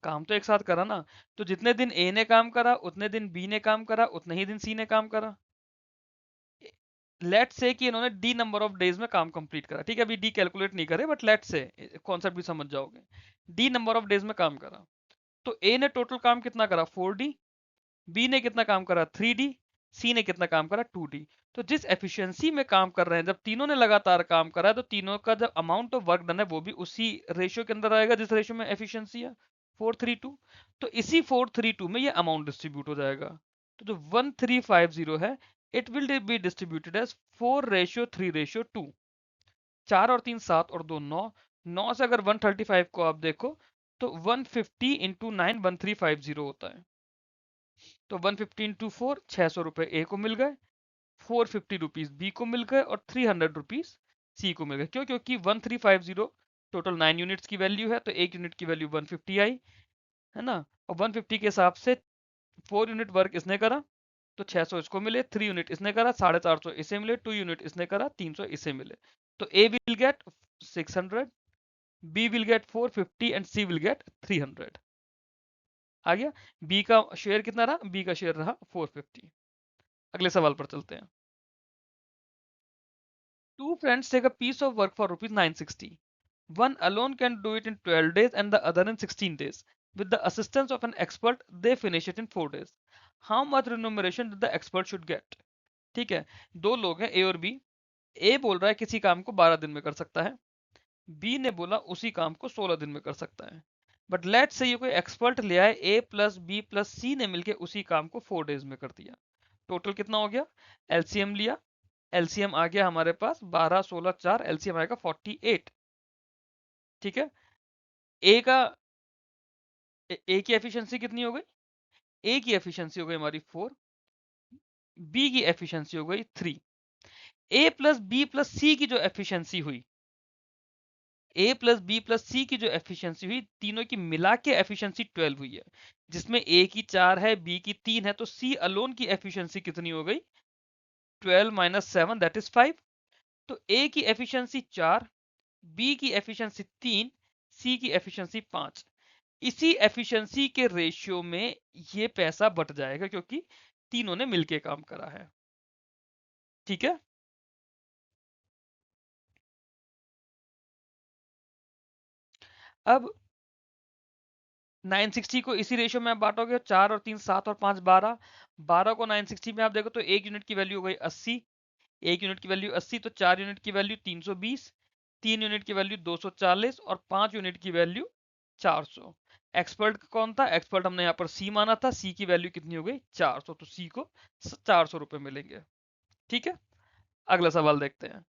Speaker 1: काम तो एक साथ करा ना। तो जितने दिन ए ने काम करा उतने दिन बी ने काम करा, उतने ही दिन सी ने काम करा। लेट से कि इन्होंने डी नंबर ऑफ डेज में काम कंप्लीट करा। ठीक है, अभी डी कैलकुलेट नहीं करे, बट लेट से कॉन्सेप्ट भी समझ जाओगे। डी नंबर ऑफ डेज में काम करा, तो ए ने टोटल काम कितना करा? 4D। बी ने कितना काम करा? 3D। सी ने कितना काम करा? 2D। तो जिस एफिशिएंसी में काम कर रहे हैं, जब तीनों ने लगातार काम करा है तो तीनों का जब अमाउंट ऑफ वर्क डन है वो भी उसी रेशियो के अंदर आएगा जिस रेशियो में एफिशिएंसी है, 4:3:2। तो इसी 4:3:2 में ये अमाउंट डिस्ट्रीब्यूट हो जाएगा। तो जो 1350 है, it will be distributed as 4:3:2। 4 और 3 7 और 2 9। 9 से अगर 135 को आप देखो तो 150 इंटू 9 1350 होता है। तो 150 इंटू 4, 600 रुपए ए को मिल गए, 450 रुपीज बी को मिल गए और 300 रुपीज सी को मिल गए। क्यों? क्योंकि 1350 टोटल 9 यूनिट्स की वैल्यू है, तो एक यूनिट की वैल्यू 150 आई, है ना। और 150 के हिसाब से 4 यूनिट वर्क इसने करा तो 600 इसको मिले, 3 यूनिट इसने करा 450 इसे मिले, 2 यूनिट इसने करा 300 इसे मिले। तो A will get 600, B will get 450 and C will get 300। आ गया। बी का शेयर कितना रहा? बी का शेयर रहा 450। अगले सवाल पर चलते हैं। Two friends take a piece of work for rupees 960. One alone can do it in 12 days and the other in 16 days. With the assistance of an expert, they finish it in 4 days. How much remuneration did the expert should get? ठीक है, दो लोग हैं ए और B. ए बोल रहा है किसी काम को 12 दिन में कर सकता है, बी ने बोला उसी काम को 16 दिन में कर सकता है। बट लेट्स से ये कोई एक्सपर्ट ले आए, ए प्लस बी प्लस सी ने मिलकर उसी काम को 4 डेज में कर दिया। टोटल कितना हो गया? एलसीएम लिया, एलसीएम आ गया हमारे पास 12 16 4, एलसीएम आएगा 48। ठीक है। ए का ए की एफिशिएंसी कितनी हो गई? ए की एफिशिएंसी हो गई हमारी 4, बी की एफिशिएंसी हो गई 3। ए प्लस बी प्लस सी की जो एफिशिएंसी हुई, ए प्लस बी प्लस सी की जो एफिशिएंसी हुई, तीनों की मिला के एफिशिएंसी 12 हुई है, जिसमें ए की 4 है, बी की 3 है, तो सी अलोन की एफिशिएंसी कितनी हो गई? 12 माइनस 7 दैट इज 5। तो ए की एफिशिएंसी 4, बी की एफिशिएंसी 3, सी की एफिशिएंसी 5। इसी एफिशिएंसी के रेशियो में ये पैसा बट जाएगा क्योंकि तीनों ने मिलके काम करा है। ठीक है। अब 960 को इसी रेशियो में आप बांटोगे, 4 और 3 7 और 5 12, 12 को 960 में आप देखो तो एक यूनिट की वैल्यू हो गई 80, एक यूनिट की वैल्यू 80, तो 4 यूनिट की वैल्यू 320, 3 यूनिट की वैल्यू 240 और 5 यूनिट की वैल्यू 400। एक्सपर्ट कौन था? एक्सपर्ट हमने यहाँ पर सी माना था, सी की वैल्यू कितनी हो गई? 400, तो सी को 400 रुपए मिलेंगे। ठीक है। अगला सवाल देखते हैं।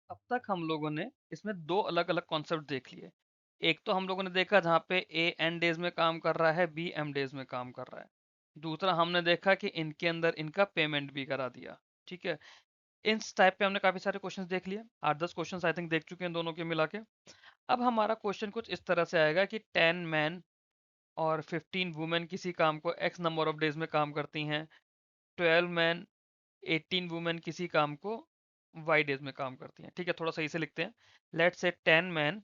Speaker 1: अब तक हम लोगों ने इसमें दो अलग अलग कॉन्सेप्ट देख लिए। एक तो हम लोगों ने देखा जहाँ पे ए एन डेज में काम कर रहा है, बी एम डेज में काम कर रहा है। दूसरा हमने देखा कि इनके अंदर इनका पेमेंट भी करा दिया। ठीक है। इस टाइप पे हमने काफी सारे क्वेश्चंस देख लिए, 8-10 क्वेश्चंस आई थिंक देख चुके हैं दोनों के मिला के। अब हमारा क्वेश्चन कुछ इस तरह से आएगा कि 10 मैन और 15 वुमेन किसी काम को एक्स नंबर ऑफ डेज में काम करती हैं, 12 मैन 18 वुमेन किसी काम को वाई डेज में काम करती हैं। ठीक है, थोड़ा सही से लिखते हैं। Let's say 10 man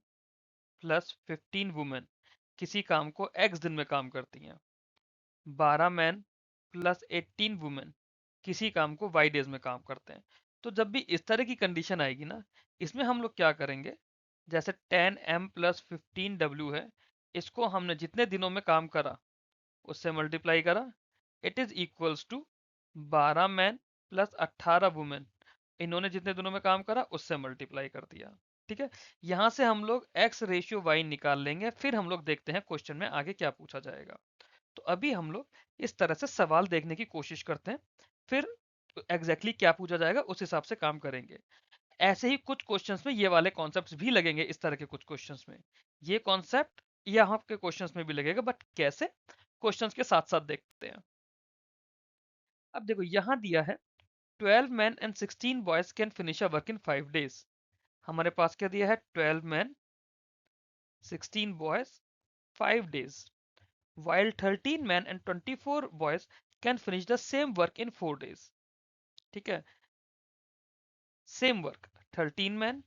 Speaker 1: plus 15 women किसी काम को एक्स दिन में काम करती हैं, 12 मैन प्लस 18 वुमेन किसी काम को वाई डेज में काम करते हैं। तो जब भी इस तरह की कंडीशन आएगी ना, इसमें हम लोग क्या करेंगे, जैसे 10 एम प्लस 15 डब्ल्यू है, इसको हमने जितने दिनों में काम करा उससे मल्टीप्लाई करा, it is equals to 12 man plus 18 women, इन्होंने जितने दिनों में काम करा उससे मल्टीप्लाई कर दिया। ठीक है। यहां से हम लोग x रेशियो y निकाल लेंगे, फिर हम लोग देखते हैं क्वेश्चन में आगे क्या पूछा जाएगा। तो अभी हम लोग इस तरह से सवाल देखने की कोशिश करते हैं, फिर एग्जैक्टली क्या पूछा जाएगा उस हिसाब से काम करेंगे। ऐसे ही कुछ क्वेश्चंस में ये वाले कॉन्सेप्ट्स भी लगेंगे, इस तरह के कुछ क्वेश्चंस में ये कॉन्सेप्ट यहाँ के क्वेश्चंस में भी लगेगा, बट कैसे, क्वेश्चंस के साथ साथ देखते हैं। अब देखो यहाँ दिया है 12 men and 16 boys can finish a work in 5 days। हमारे पास क्या दिया है? 12 men 16 boys 5 days, while 13 men and 24 boys can finish the same work in 4 days। ठीक है, same work, 13 men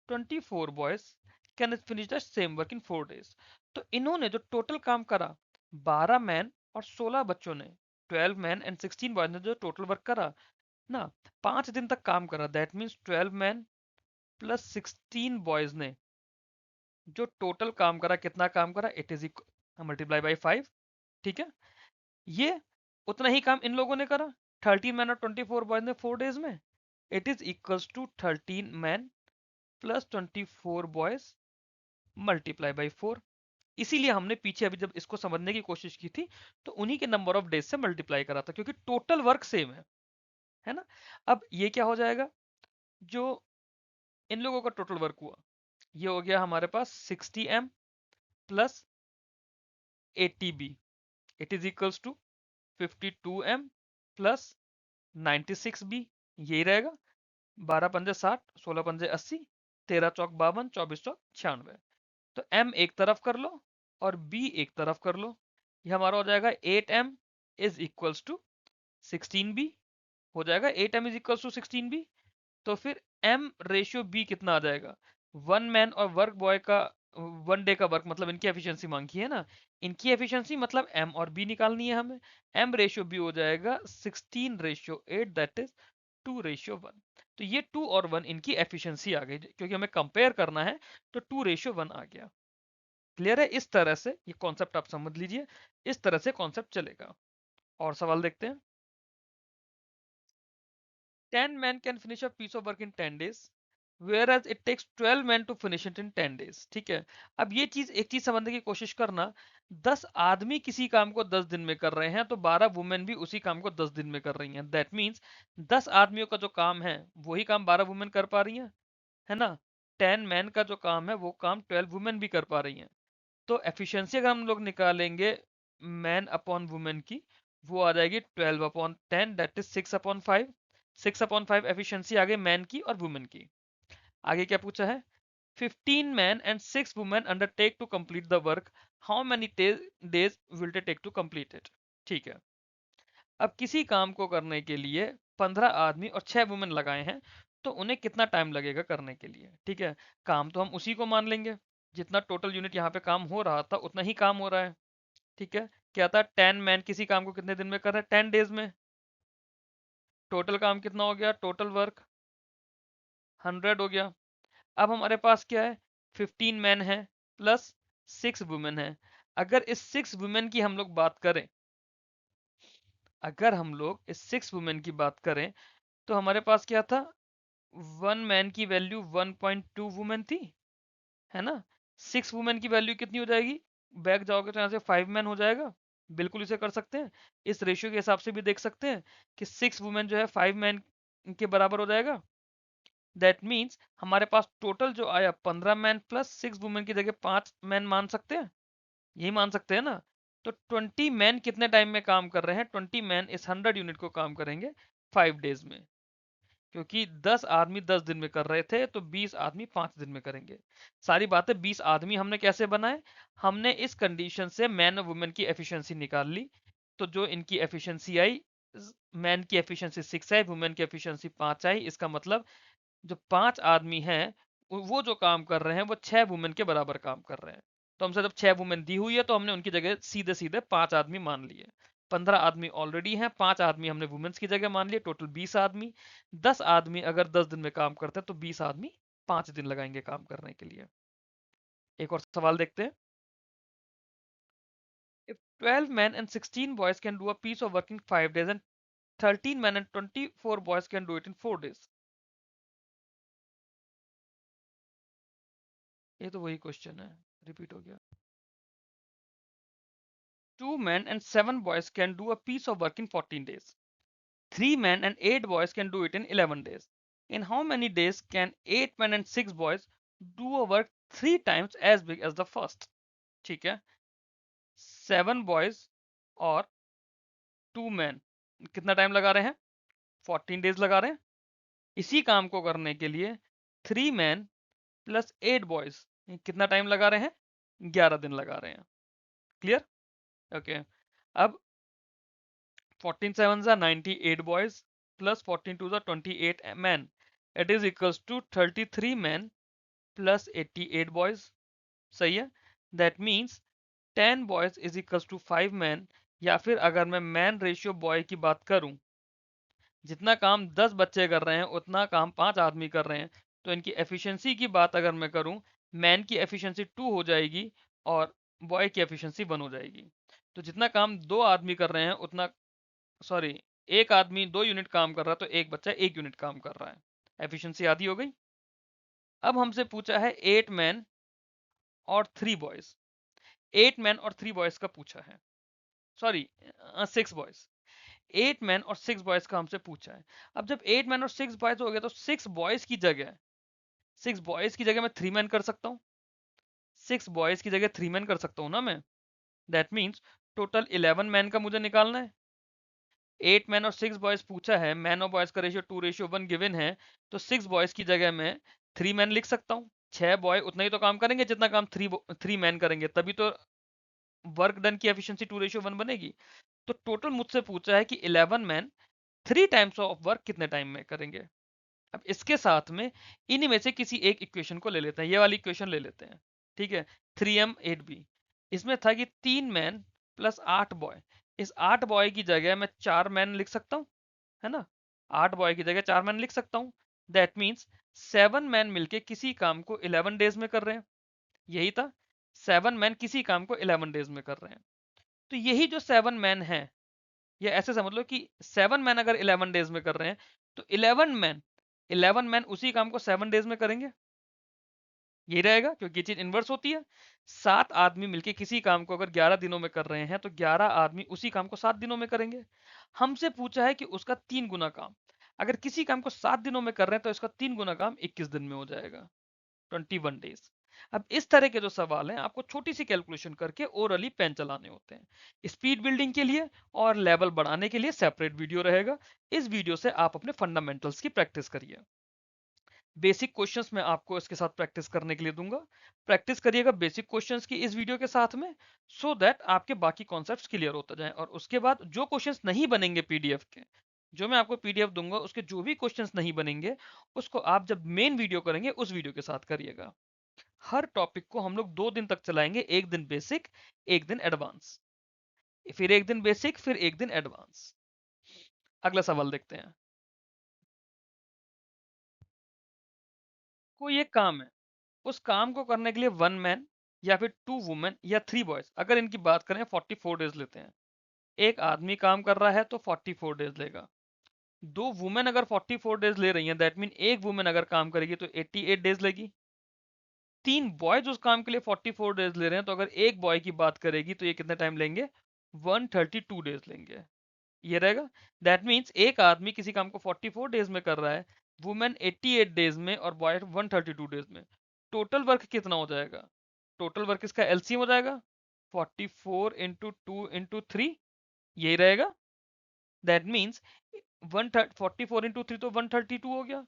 Speaker 1: 24 boys can finish the same work in 4 days। तो इन्होंने जो total काम करा 12 मैन और 16 बच्चों ने, 12 मैन एंड 16 बॉयज ने जो टोटल वर्क करा ना, 5 दिन तक काम करा, that means 12 man plus 16 boys ने जो टोटल काम करा, कितना काम करा, इट इज मल्टीप्लाई बाई 5। ठीक है। ये उतना ही काम इन लोगों ने करा, 13 मैन और 24 बॉयज ने 4 डेज में, it is equals to 13 man plus 24 boys multiply by 4। इसीलिए हमने पीछे अभी जब इसको समझने की कोशिश की थी तो उन्हीं के नंबर ऑफ डेज से मल्टीप्लाई करा था, क्योंकि टोटल वर्क सेम है ना। अब ये क्या हो जाएगा, जो इन लोगों का टोटल वर्क हुआ ये हो गया हमारे पास 60 m plus 80 b, it is equals to 52m plus 96b, यही रहेगा। 12 पंजे 60, 16 पंजे 80, 13 चौक 52, 24 चौक 96। तो m एक तरफ कर लो और b एक तरफ कर लो। ये हमारा हो जाएगा 8m is equals to 16b। हो जाएगा 8m is equals to 16b। तो फिर m रेशियो b कितना आ जाएगा? वन मैन और वर्क बॉय का वन डे का वर्क, मतलब इनकी एफिशिएंसी मांगी है ना, इनकी एफिशिएंसी मतलब m और b निकालनी है हमें। m रेशियो b हो जाएगा 16:8, दैट इज 2:1। तो ये 2 और 1 इनकी एफिशिएंसी आ गई, क्योंकि हमें कंपेयर करना है, तो 2:1 आ गया। क्लियर है? इस तरह से ये कॉन्सेप्ट आप समझ लीजिए, इस तरह से कॉन्सेप्ट चलेगा। और सवाल देखते हैं। 10 men can finish a piece of work in 10 days whereas it takes 12 men to finish it in 10 days। ठीक है, अब ये चीज, एक चीज समझने की कोशिश करना, 10 आदमी किसी काम को 10 दिन में कर रहे हैं, तो 12 वुमेन भी उसी काम को 10 दिन में कर रही हैं। दैट मीन्स 10 आदमियों का जो काम है वही काम 12 वुमेन कर पा रही हैं, है ना। 10 मैन का जो काम है वो काम 12 वुमेन भी कर पा रही हैं। तो एफिशिएंसी अगर हम लोग निकालेंगे मैन अपॉन वुमेन की, वो आ जाएगी 12/10, दैट इज 6/5। 6/5 एफिशिएंसी आ गई मैन की और वुमेन की। आगे क्या पूछा है? 15 man and 6 women undertake to complete the work, how many days will they take to complete it. ठीक है, अब किसी काम को करने के लिए 15 आदमी और 6 वुमेन लगाए हैं, तो उन्हें कितना टाइम लगेगा करने के लिए। ठीक है, काम तो हम उसी को मान लेंगे, जितना टोटल यूनिट यहाँ पे काम हो रहा था उतना ही काम हो रहा है। ठीक है, क्या था, 10 मैन किसी काम को कितने दिन में कर रहे हैं? 10 डेज में। टोटल काम कितना हो गया? टोटल वर्क 100 हो गया। अब हमारे पास क्या है? 15 मैन है प्लस 6 वुमेन है। अगर इस 6 वुमेन की हम लोग बात करें, अगर हम लोग इस 6 वुमेन की बात करें, तो हमारे पास क्या था? वन मैन की वैल्यू 1.2 वुमेन थी, है ना। 6 वुमेन की वैल्यू कितनी हो जाएगी? बैक जाओगे तो यहाँ से 5 मैन हो जाएगा। बिल्कुल इसे कर सकते हैं, इस रेशियो के हिसाब से भी देख सकते हैं कि 6 वुमेन जो है 5 मैन के बराबर हो जाएगा। दैट मीन्स हमारे पास टोटल जो आया 15 मैन प्लस 6 वुमेन की जगह 5 मैन मान सकते हैं, यही मान सकते हैं ना। तो 20 मैन कितने टाइम में काम कर रहे हैं? 20 मैन इस 100 यूनिट को काम करेंगे 5 डेज में, क्योंकि 10 आदमी 10 दिन में कर रहे थे, तो 20 आदमी 5 दिन में करेंगे। सारी बातें 20 आदमी हमने कैसे बनाए? हमने इस कंडीशन से मैन और वुमेन की एफिशिएंसी निकाल ली। तो जो इनकी एफिशिएंसी आई, मैन की एफिशिएंसी 6 आई, वुमेन की एफिशिएंसी 5 आई। इसका मतलब जो 5 आदमी हैं, वो जो काम कर रहे हैं वो 6 वुमेन के बराबर काम कर रहे हैं। तो हमसे जब 6 वुमेन दी हुई है, तो हमने उनकी जगह सीधे सीधे 5 आदमी मान लिए। 15 आदमी ऑलरेडी हैं, 5 आदमी हमने वुमेन्स की जगह मान लिए, टोटल 20 आदमी। 10 आदमी अगर 10 दिन में काम करते हैं, तो 20 आदमी 5 दिन लगाएंगे काम करने के लिए। एक और सवाल देखते हैं। If 12 men and 16 boys can do a piece of work in 5 days and 13 men and 24 boys can do it in 4 days। ये तो वही क्वेश्चन है, रिपीट हो गया। 2 men and 7 boys can do a piece of work in 14 days. 3 men and 8 boys can do it in 11 days. In how many days can 8 men and 6 boys do a work 3 times as big as the first? ठीक है, 7 boys और 2 men कितना time लगा रहे हैं? 14 days लगा रहे हैं। इसी काम को करने के लिए 3 men प्लस 8 boys कितना टाइम लगा रहे हैं? 11 दिन लगा रहे हैं। क्लियर? ओके, अब 14 sevens are 98 boys plus 14 twos are 28 men. It is equals to 33 men plus 88 boys. सही है? That means 10 boys is equals to 5 men, या फिर अगर मैं मैन रेशियो बॉय की बात करूं, जितना काम 10 बच्चे कर रहे हैं उतना काम 5 आदमी कर रहे हैं, तो इनकी एफिशिएंसी की बात अगर मैं करूं, मैन की एफिशिएंसी 2 हो जाएगी और बॉय की एफिशिएंसी 1 हो जाएगी। तो जितना काम 2 आदमी कर रहे हैं उतना, सॉरी, एक आदमी 2 यूनिट काम कर रहा है, तो एक बच्चा 1 यूनिट काम कर रहा है। एफिशिएंसी आधी हो गई। अब हमसे पूछा है 8 मैन और 3 बॉयज। 8 मैन और 3 बॉयज का पूछा है, सॉरी 6 बॉयज। 8 मैन और 6 बॉयज का हमसे पूछा है। अब जब 8 मैन और 6 बॉयज हो गया, तो 6 बॉयज की जगह, 6 बॉयज की जगह मैं 3 मैन कर सकता हूँ। 6 बॉयज की जगह 3 मैन कर सकता हूँ ना मैं। दैट मीन्स टोटल 11 मैन का मुझे निकालना है। 8 मैन और 6 बॉयज पूछा है, मैन और बॉयज का रेशियो 2:1 गिवन है, तो 6 बॉयज की जगह मैं 3 मैन लिख सकता हूँ। 6 बॉय उतना ही तो काम करेंगे जितना काम 3 मैन करेंगे, तभी तो वर्क डन की एफिशिएंसी 2:1 बनेगी। तो टोटल मुझसे पूछा है कि 11 मैन 3 टाइम्स ऑफ वर्क कितने टाइम में करेंगे। अब इसके साथ में इन्हीं में से किसी एक इक्वेशन को ले लेते हैं, ये वाली इक्वेशन ले लेते हैं, ठीक है। 3m8b, इसमें था कि 3 मैन प्लस 8 बॉय। इस 8 बॉय की जगह मैं 4 मैन लिख सकता हूँ, है ना। 8 बॉय की जगह 4 मैन लिख सकता हूँ। दैट मीन्स 7 मैन मिलके किसी काम को 11 डेज में कर रहे हैं, यही था। 7 मैन किसी काम को 11 डेज में कर रहे हैं। तो यही जो 7 मैन है, या ऐसे समझ लो कि 7 मैन अगर 11 डेज में कर रहे हैं, तो 11 मैन उसी काम को 7 डेज में करेंगे, यही रहेगा, क्योंकि ये चीज इन्वर्स होती है। 7 आदमी मिलके किसी काम को अगर 11 दिनों में कर रहे हैं, तो 11 आदमी उसी काम को 7 दिनों में करेंगे। हमसे पूछा है कि उसका 3 गुना काम, अगर किसी काम को 7 दिनों में कर रहे हैं तो इसका 3 गुना काम 21 दिन में हो जाएगा, 21 डेज। अब इस तरह के जो सवाल हैं, आपको छोटी सी कैलकुलेशन करके ओरली पेन चलाने होते हैं। स्पीड बिल्डिंग के लिए और लेवल बढ़ाने के लिए सेपरेट वीडियो रहेगा। इस वीडियो से आप अपने फंडामेंटल्स की प्रैक्टिस करिए। बेसिक क्वेश्चंस मैं आपको इसके साथ प्रैक्टिस करने के लिए दूंगा। प्रैक्टिस करिएगा बेसिक क्वेश्चंस की इस वीडियो के साथ में, सो दैट आपके बाकी कॉन्सेप्ट्स क्लियर होता जाए। और उसके बाद जो क्वेश्चंस नहीं बनेंगे पीडीएफ के, जो मैं आपको पीडीएफ दूंगा उसके जो भी क्वेश्चंस नहीं बनेंगे, उसको आप जब मेन वीडियो करेंगे उस वीडियो के साथ करिएगा। हर टॉपिक को हम लोग 2 दिन तक चलाएंगे, एक दिन बेसिक, एक दिन एडवांस, फिर एक दिन बेसिक, फिर एक दिन एडवांस। अगला सवाल देखते हैं। कोई एक काम है, उस काम को करने के लिए 1 मैन या फिर 2 वुमेन या 3 बॉयज, अगर इनकी बात करें 44 डेज लेते हैं। एक आदमी काम कर रहा है तो 44 डेज लेगा। 2 वुमेन अगर 44 डेज ले रही हैं, दैट मीन एक वुमेन अगर काम करेगी तो 88 डेज लेगी। 3 बॉयज उस काम के लिए 44 डेज ले रहे हैं, तो अगर एक बॉय की बात करेगी तो ये कितने टाइम लेंगे, 132 डेज लेंगे, ये रहेगा। दैट मीन्स एक आदमी किसी काम को 44 डेज में कर रहा है, वुमेन 88 डेज में और बॉय 132 डेज में। टोटल वर्क कितना हो जाएगा, टोटल वर्क इसका एलसीएम हो जाएगा 44 इंटू 2 इंटू 3, यही रहेगा। दैट मीन्स 144 इंटू 3 तो 132 हो गया,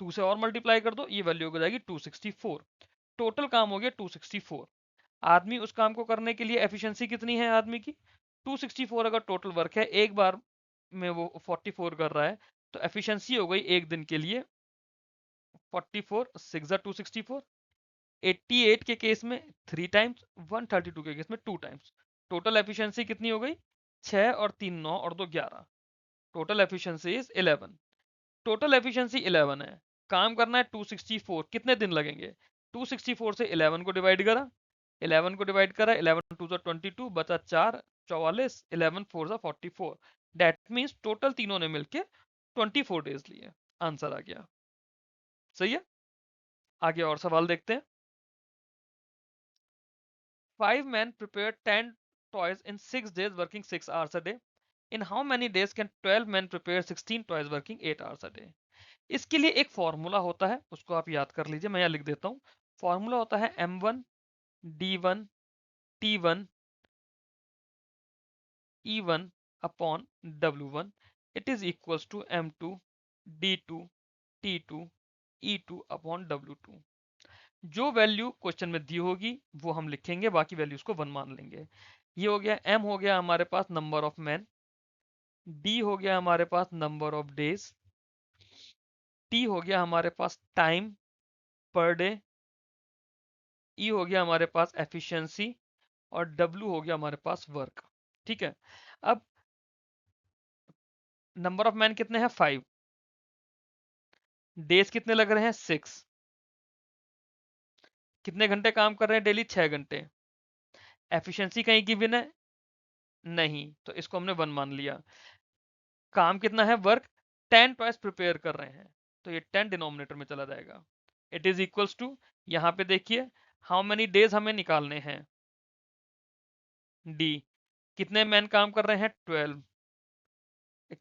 Speaker 1: 2 से और मल्टीप्लाई कर दो, ये वैल्यू हो जाएगी 264। टोटल काम हो गया 264। आदमी उस काम को करने के लिए एफिशिएंसी कितनी है आदमी की, 264 अगर टोटल वर्क है, एक बार में वो 44 कर रहा है, तो एफिशिएंसी हो गई एक दिन के लिए 44, 6 264। 88 के केस में 3 टाइम्स, 132 के केस में 2 टाइम्स। टोटल एफिशिएंसी कितनी हो गई, 6 और 3 9 और 2 11। Total efficiency is 11। Total efficiency 11 है, काम करना है 264, कितने दिन लगेंगे, 264 से 11 को डिवाइड करा, 11 को डिवाइड करा, 11 2 22 बचा 4, 44, 11 4 44। दैट मीन्स टोटल तीनों ने मिलके 24 डेज लिए। आंसर आ गया, सही है। आगे और सवाल देखते हैं। 5 men prepared 10 toys in 6 days working 6 hours a day. In how many days can 12 men prepare 16 toys working 8 hours a day? इसके लिए एक फॉर्मूला होता है, उसको आप याद कर लीजिए, मैं यहाँ लिख देता हूँ। फॉर्मूला होता है M1 D1 T1 E1 upon W1, it is equals to M2 D2 T2 E2 upon W2। जो वैल्यू क्वेश्चन में दी होगी वो हम लिखेंगे, बाकी वैल्यूज को 1 मान लेंगे। ये हो गया, M हो गया हमारे पास नंबर ऑफ मैन, D हो गया हमारे पास नंबर ऑफ डेज, T हो गया हमारे पास टाइम पर डे, E हो गया हमारे पास एफिशिएंसी, और W हो गया हमारे पास वर्क। ठीक है। अब नंबर ऑफ मैन कितने हैं, 5, डेज कितने लग रहे हैं, 6, कितने घंटे काम कर रहे हैं डेली, 6 घंटे। एफिशिएंसी कहीं गिवन है नहीं, तो इसको हमने 1 मान लिया। काम कितना है, वर्क 10 टॉयज प्रिपेयर कर रहे हैं, तो ये 10 डिनोमिनेटर में चला जाएगा। इट इज इक्वल्स टू, यहां पे देखिए हाउ मेनी डेज हमें निकालने हैं, डी, कितने मैन काम कर रहे हैं 12,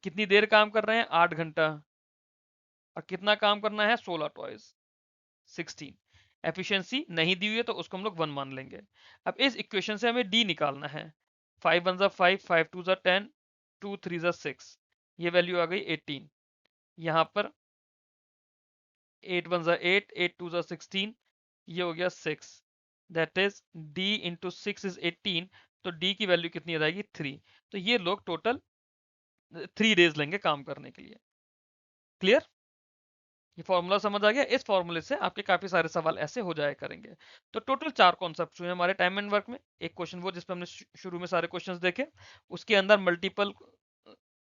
Speaker 1: कितनी देर काम कर रहे हैं 8 घंटा, और कितना काम करना है 16 टॉयज 16। एफिशिएंसी नहीं दी हुई है तो उसको हम लोग 1 मान लेंगे। अब इस इक्वेशन से हमें डी निकालना है। 5 1 5, 5 2 10, 2 3 6, ये वैल्यू आ गई 18। यहाँ पर 8 1 ज़ा 8, 8 2 ज़ा 16, ये हो गया 6, that is d into 6 is 18, तो d की वैल्यू कितनी आ जाएगी 3। तो ये लोग टोटल 3 डेज लेंगे काम करने के लिए। क्लियर? ये फॉर्मूला समझ आ गया? इस फॉर्मूले से आपके काफी सारे सवाल ऐसे हो जाया करेंगे। तो टोटल 4 कॉन्सेप्ट हुए हमारे टाइम एंड वर्क में। एक क्वेश्चन वो जिसपे हमने शुरू में सारे क्वेश्चंस देखे, उसके अंदर मल्टीपल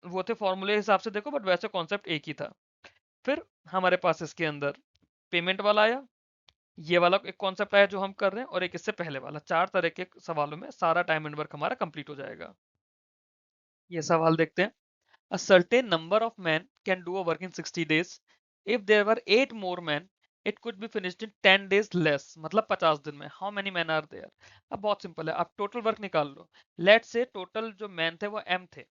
Speaker 1: वो थे फॉर्मूले हिसाब से देखो, बट वैसे कॉन्सेप्ट एक ही था। फिर हमारे पास इसके अंदर पेमेंट वाला आया, ये वाला एक कॉन्सेप्ट आया जो हम कर रहे हैं, और एक इससे पहले वाला। 4 तरह के सवालों में सारा टाइम एंड वर्क हमारा कंप्लीट हो जाएगा। ये सवाल देखते हैं। A certain number of men can do a work in 60 days. If there were 8 more men, it could be finished in 10 days less. मतलब 50 दिन में. How many men are there? अब बहुत सिंपल है, आप टोटल वर्क निकाल लो। Let's say total जो man थे वो m थे,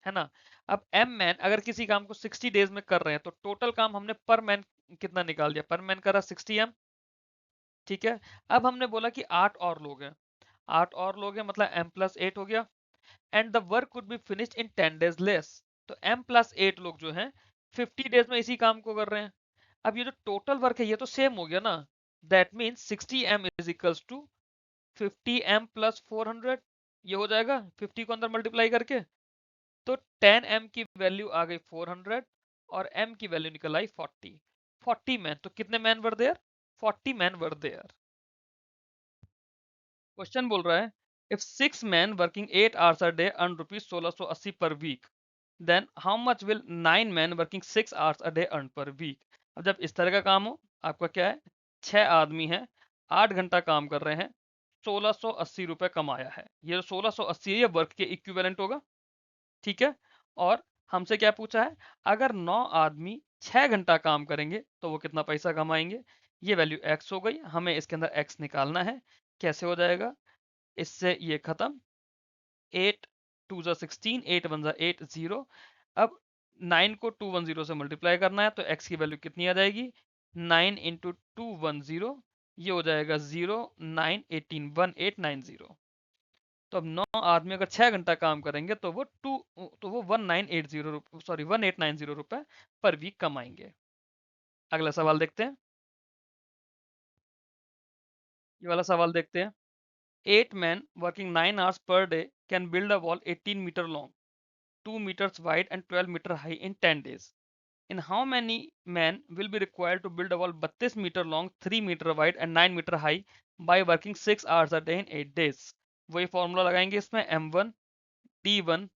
Speaker 1: है ना? अब m मैन अगर किसी काम को 60 डेज में कर रहे हैं, तो टोटल काम हमने पर मैन कितना निकाल दिया? पर मैन करा 60m, ठीक है? अब हमने बोला कि 8 और लोग हैं, 8 और लोग हैं, मतलब m प्लस 8 हो गया। And the work could be finished in 10 days less. तो m प्लस 8 लोग जो हैं 50 डेज में इसी काम को कर रहे हैं। अब ये जो टोटल वर्क है ये तो सेम हो गया ना, that means 60m is equals to 50m plus 400। ये हो जाएगा 50 को अंदर मल्टीप्लाई करके, तो 10m की वैल्यू आ गई 400 और m की वैल्यू निकल आई 40। 40 मैन, तो कितने man were there? 40 man were there. Question बोल रहा है if 6 man working 8 hours a day earn rupees 1680 per week, then how much will 9 man working 6 hours a day earn per week. अब जब इस तरह का काम हो, आपका क्या है, 6 आदमी हैं, 8 घंटा काम कर रहे हैं, 1680 रुपए कमाया है। ये जो 1680 है ये वर्क के इक्विवेलेंट होगा, ठीक है? और हमसे क्या पूछा है, अगर 9 आदमी 6 घंटा काम करेंगे तो वो कितना पैसा कमाएंगे। ये वैल्यू x हो गई, हमें इसके अंदर x निकालना है। कैसे हो जाएगा? इससे ये खत्म, 8 2 ज़ा 16, 8 1 ज़ा 8 0। अब 9 को 210 से मल्टीप्लाई करना है, तो x की वैल्यू कितनी आ जाएगी? 9 इंटू 210, ये हो जाएगा 0 9 18 1890। तो अब 9 आदमी अगर 6 घंटा काम करेंगे तो वो 1980 सॉरी 1890 रुपए पर वीक कमाएंगे। अगला सवाल देखते हैं। ये वाला सवाल देखते हैं। 8 men working 9 hours per day can build a wall 18 meter long, 2 meters wide and 12 meter high in 10 days. In how many men will be required to build a wall 32 meter long, 3 meter wide and 9 meter high by working 6 hours a day in 8 days? वही formula लगाएंगे इसमें, m1 d1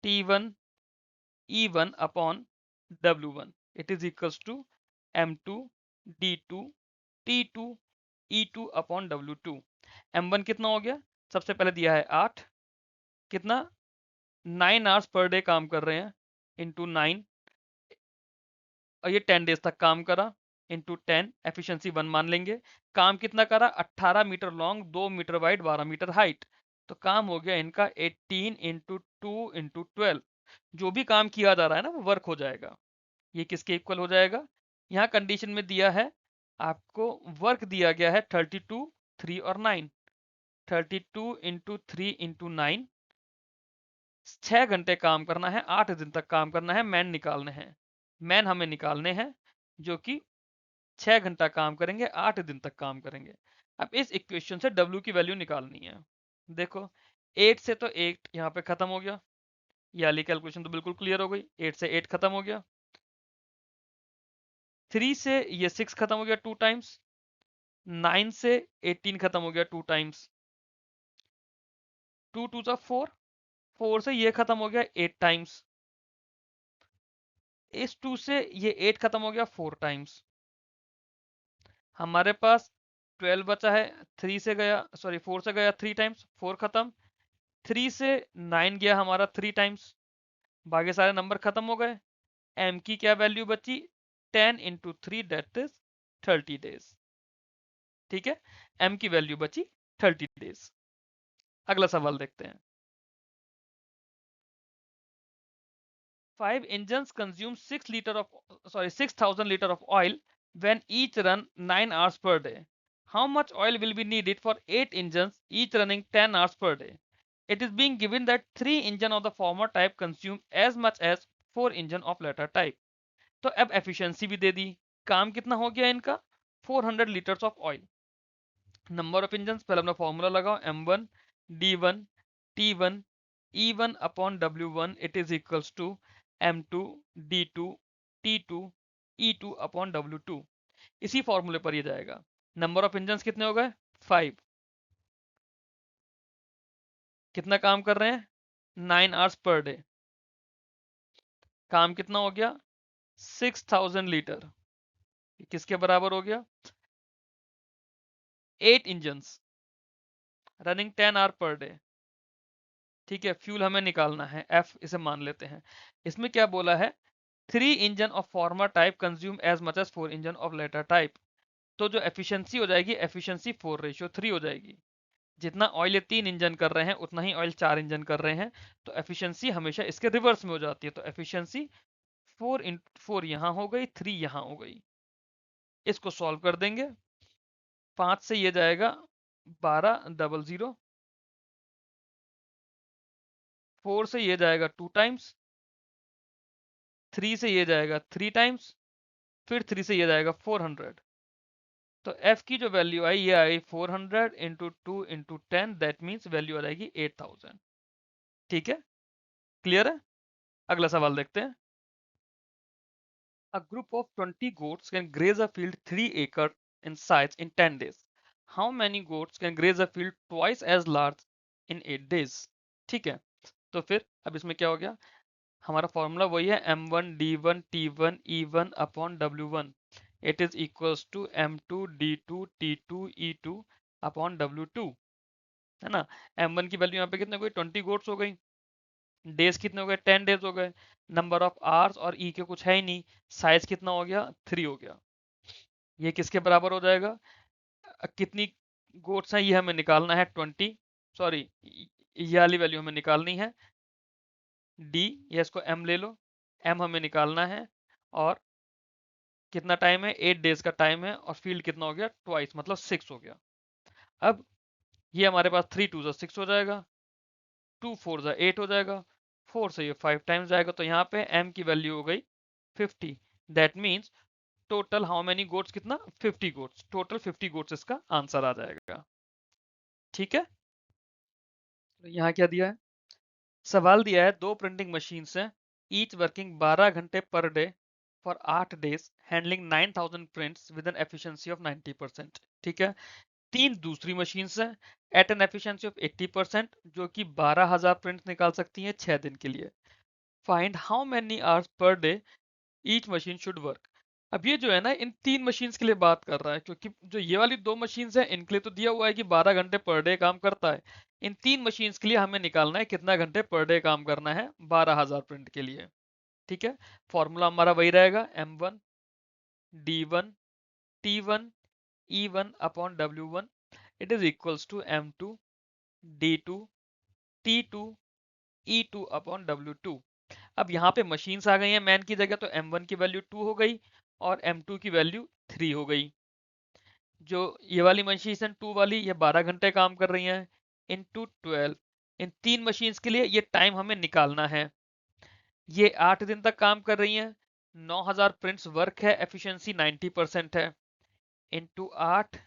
Speaker 1: t1 e1 upon w1 it is equals to m2 d2 t2 e2 upon w2। m1 कितना हो गया? सबसे पहले दिया है 8, कितना, 9 आवर्स पर डे काम कर रहे हैं, इंटू 9, और ये 10 डेज तक काम करा, इंटू 10, एफिशिएंसी 1 मान लेंगे। काम कितना करा? 18 metre long, 2 metre wide, 12 metre height. तो काम हो गया इनका 18 इंटू 2 इंटू 12। जो भी काम किया जा रहा है ना वो वर्क हो जाएगा। ये किसके इक्वल हो जाएगा? यहाँ कंडीशन में दिया है आपको, वर्क दिया गया है 32, 3 और 9। 32 इंटू 3 इंटू 9, 6 घंटे काम करना है, 8 दिन तक काम करना है, मैन निकालने हैं। मैन हमें निकालने हैं जो कि 6 घंटा काम करेंगे, 8 दिन तक काम करेंगे। अब इस इक्वेशन से W की वैल्यू निकालनी है। देखो 8 से तो 8 यहाँ पे खत्म हो गया, ये वाली कैलकुलेशन तो बिल्कुल क्लियर हो गई। 8 से 8 खत्म हो गया, 3 से ये 6 खत्म हो गया 2 टाइम्स, 9 से 18 खत्म हो गया 2 टाइम्स, 2 2 सा 4, 4 से ये खत्म हो गया 8 टाइम्स, इस 2 से ये 8 खत्म हो गया 4 टाइम्स। हमारे पास 12 बचा है, 3 से गया, सॉरी 4 से गया 3 टाइम्स, 4 खत्म, 3 से 9 गया हमारा 3 टाइम्स, बाकी सारे नंबर खत्म हो गए। m की क्या वैल्यू बची? 10 इंटू 3 दैट इज 30 डेज। ठीक है, m की वैल्यू बची 30 डेज। अगला सवाल देखते हैं। 5 engines consume 6,000 liter of oil when each run 9 hours per day. How much oil will be needed for 8 engines each running 10 hours per day? It is being given that 3 engines of the former type consume as much as 4 engine of latter type. तो अब efficiency भी दे दी, काम कितना हो गया इनका 400 litres of oil. Number of engine पहले अपना फॉर्मूला लगाओ, m1 d1 t1 e1 upon w1 it is equals to m2 d2 t2 e2 upon w2। इसी फॉर्मूले पर ये जाएगा। नंबर ऑफ इंजन कितने हो गए 5, कितना काम कर रहे हैं 9 आवर्स पर डे, काम कितना हो गया 6000 लीटर, किसके बराबर हो गया 8 engines running 10 hour per day. ठीक है, फ्यूल हमें निकालना है एफ, इसे मान लेते हैं। इसमें क्या बोला है 3 engine of former type consume as much as 4 engine of latter type. तो जो एफिशिएंसी हो जाएगी एफिशिएंसी 4:3 हो जाएगी। जितना ऑयल ये 3 इंजन कर रहे हैं उतना ही ऑयल 4 इंजन कर रहे हैं, तो एफिशिएंसी हमेशा इसके रिवर्स में हो जाती है। तो एफिशिएंसी 4 यहाँ हो गई, 3 यहाँ हो गई। इसको सॉल्व कर देंगे, 5 से ये जाएगा 1200, 4 से ये जाएगा 2 टाइम्स, 3 से ये जाएगा 3 टाइम्स, फिर 3 से ये जाएगा 400। तो f की जो वैल्यू आई ये आई 400 into 2 into 10, that means value आ जाएगी 8000। ठीक है, क्लियर है। अगला सवाल देखते हैं। A group of 20 goats can graze a field 3 acre in size in 10 days. How many goats can graze a field twice as large in 8 days? ठीक है, तो फिर अब इसमें क्या हो गया, हमारा फॉर्मूला वही है m1 d1 t1 e1 upon w1 it is equals to m2 d2 t2 e2 upon w2, है ना। m1 की वैल्यू यहाँ पे कितने हो गई 20 गोट्स हो गई, डेज कितने हो गए 10 डेज हो गए, नंबर ऑफ आवर्स और ई के कुछ है ही नहीं, साइज कितना हो गया 3 हो गया। ये किसके बराबर हो जाएगा, कितनी गोट्स हैं ये हमें निकालना है 20, सॉरी ये वाली वैल्यू हमें निकालनी है डी, या इसको m ले लो, m हमें निकालना है। और कितना टाइम है 8 डेज का टाइम है, और फील्ड कितना हो गया ट्वाइस मतलब 6 हो गया। अब ये हमारे पास 3 2 6 हो जाएगा, 2 4 8 हो जाएगा, 4 से ये 5 टाइम्स जाएगा, तो यहाँ पे m की वैल्यू हो गई 50। That means total how many goats, कितना 50 गोट्स, टोटल 50 गोट्स इसका आंसर आ जाएगा। ठीक है, तो यहाँ क्या दिया है, सवाल दिया है दो प्रिंटिंग मशीन हैं, ईच वर्किंग 12 घंटे per day for 8 days handling 9000 prints with an efficiency of 90%। ठीक है, तीन दूसरी मशीन हैं एट एन एफिशिएंसी ऑफ 80% जो कि 12000 प्रिंट्स निकाल सकती हैं 6 दिन के लिए। Find how many hours per day each machine should work. अब ये जो है ना इन तीन मशीन्स के लिए बात कर रहा है, क्योंकि जो ये वाली दो मशीन्स हैं इनके लिए तो दिया हुआ है कि 12 घंटे पर डे काम करता है। इन तीन मशीन्स के लिए हमें निकालना है कितना घंटे पर डे काम करना है 12000 प्रिंट के लिए। ठीक है, फॉर्मूला हमारा वही रहेगा m1 d1 t1 e1 upon w1 it is equals to m2 d2 t2 e2 upon w2। अब यहाँ पे मशीन्स आ गई हैं मैन की जगह, तो m1 की वैल्यू 2 हो गई और m2 की वैल्यू 3 हो गई। जो ये वाली मशीन 2 वाली ये 12 घंटे काम कर रही हैं इनटू 12, इन तीन मशीन्स के लिए ये टाइम हमें निकालना है। ये 8 दिन तक काम कर रही हैं, 9000 प्रिंट्स वर्क है, एफिशिएंसी 90% है, इनटू 8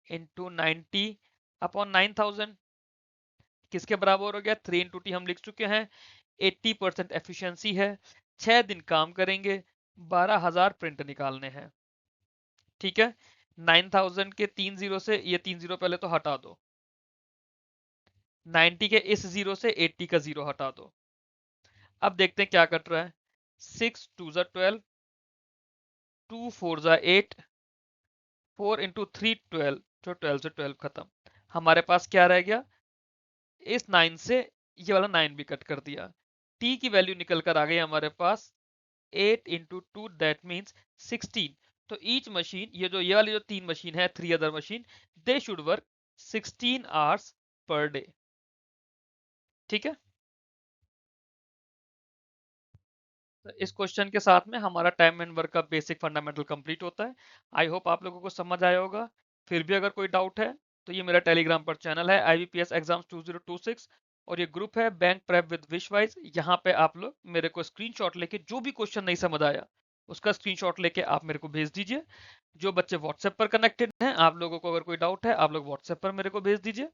Speaker 1: इनटू 90 अपॉन 9000 किसके बराबर हो गया 3 इंटू टी हम लिख चुके हैं, 80% एफिशिएंसी है, 6 दिन काम करेंगे, 12000 प्रिंट निकालने हैं। ठीक है, 9000 के 3 जीरो से ये 3 जीरो पहले तो हटा दो, 90 के इस जीरो से 80 का जीरो हटा दो। अब देखते हैं क्या कट रहा है, 6 2 12, 2 4 8, 4 इंटू 3 12, जो 12 से 12 खत्म। हमारे पास क्या रह गया, इस 9 से ये वाला 9 भी कट कर दिया, t की वैल्यू निकल कर आ गई हमारे पास 8 इंटू 2 दैट मीन्स 16। तो ईच मशीन, ये वाली जो तीन मशीन है 3 other machine, they should work 16 hours per day. ठीक है, तो इस क्वेश्चन के साथ में हमारा टाइम एंड वर्क का बेसिक फंडामेंटल कंप्लीट होता है। आई होप आप लोगों को समझ आया होगा। फिर भी अगर कोई डाउट है तो ये मेरा टेलीग्राम पर चैनल है IBPS एग्जाम्स 2026, और ये ग्रुप है बैंक प्रेप विद विशवाइज। यहाँ पे आप लोग मेरे को स्क्रीनशॉट लेके जो भी क्वेश्चन नहीं समझ आया उसका स्क्रीनशॉट लेके आप मेरे को भेज दीजिए। जो बच्चे व्हाट्सएप पर कनेक्टेड हैं, आप लोगों को अगर कोई डाउट है आप लोग व्हाट्सएप पर मेरे को भेज दीजिए।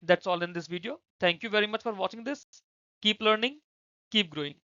Speaker 1: That's all in this video. Thank you very much for watching this. Keep learning, keep growing.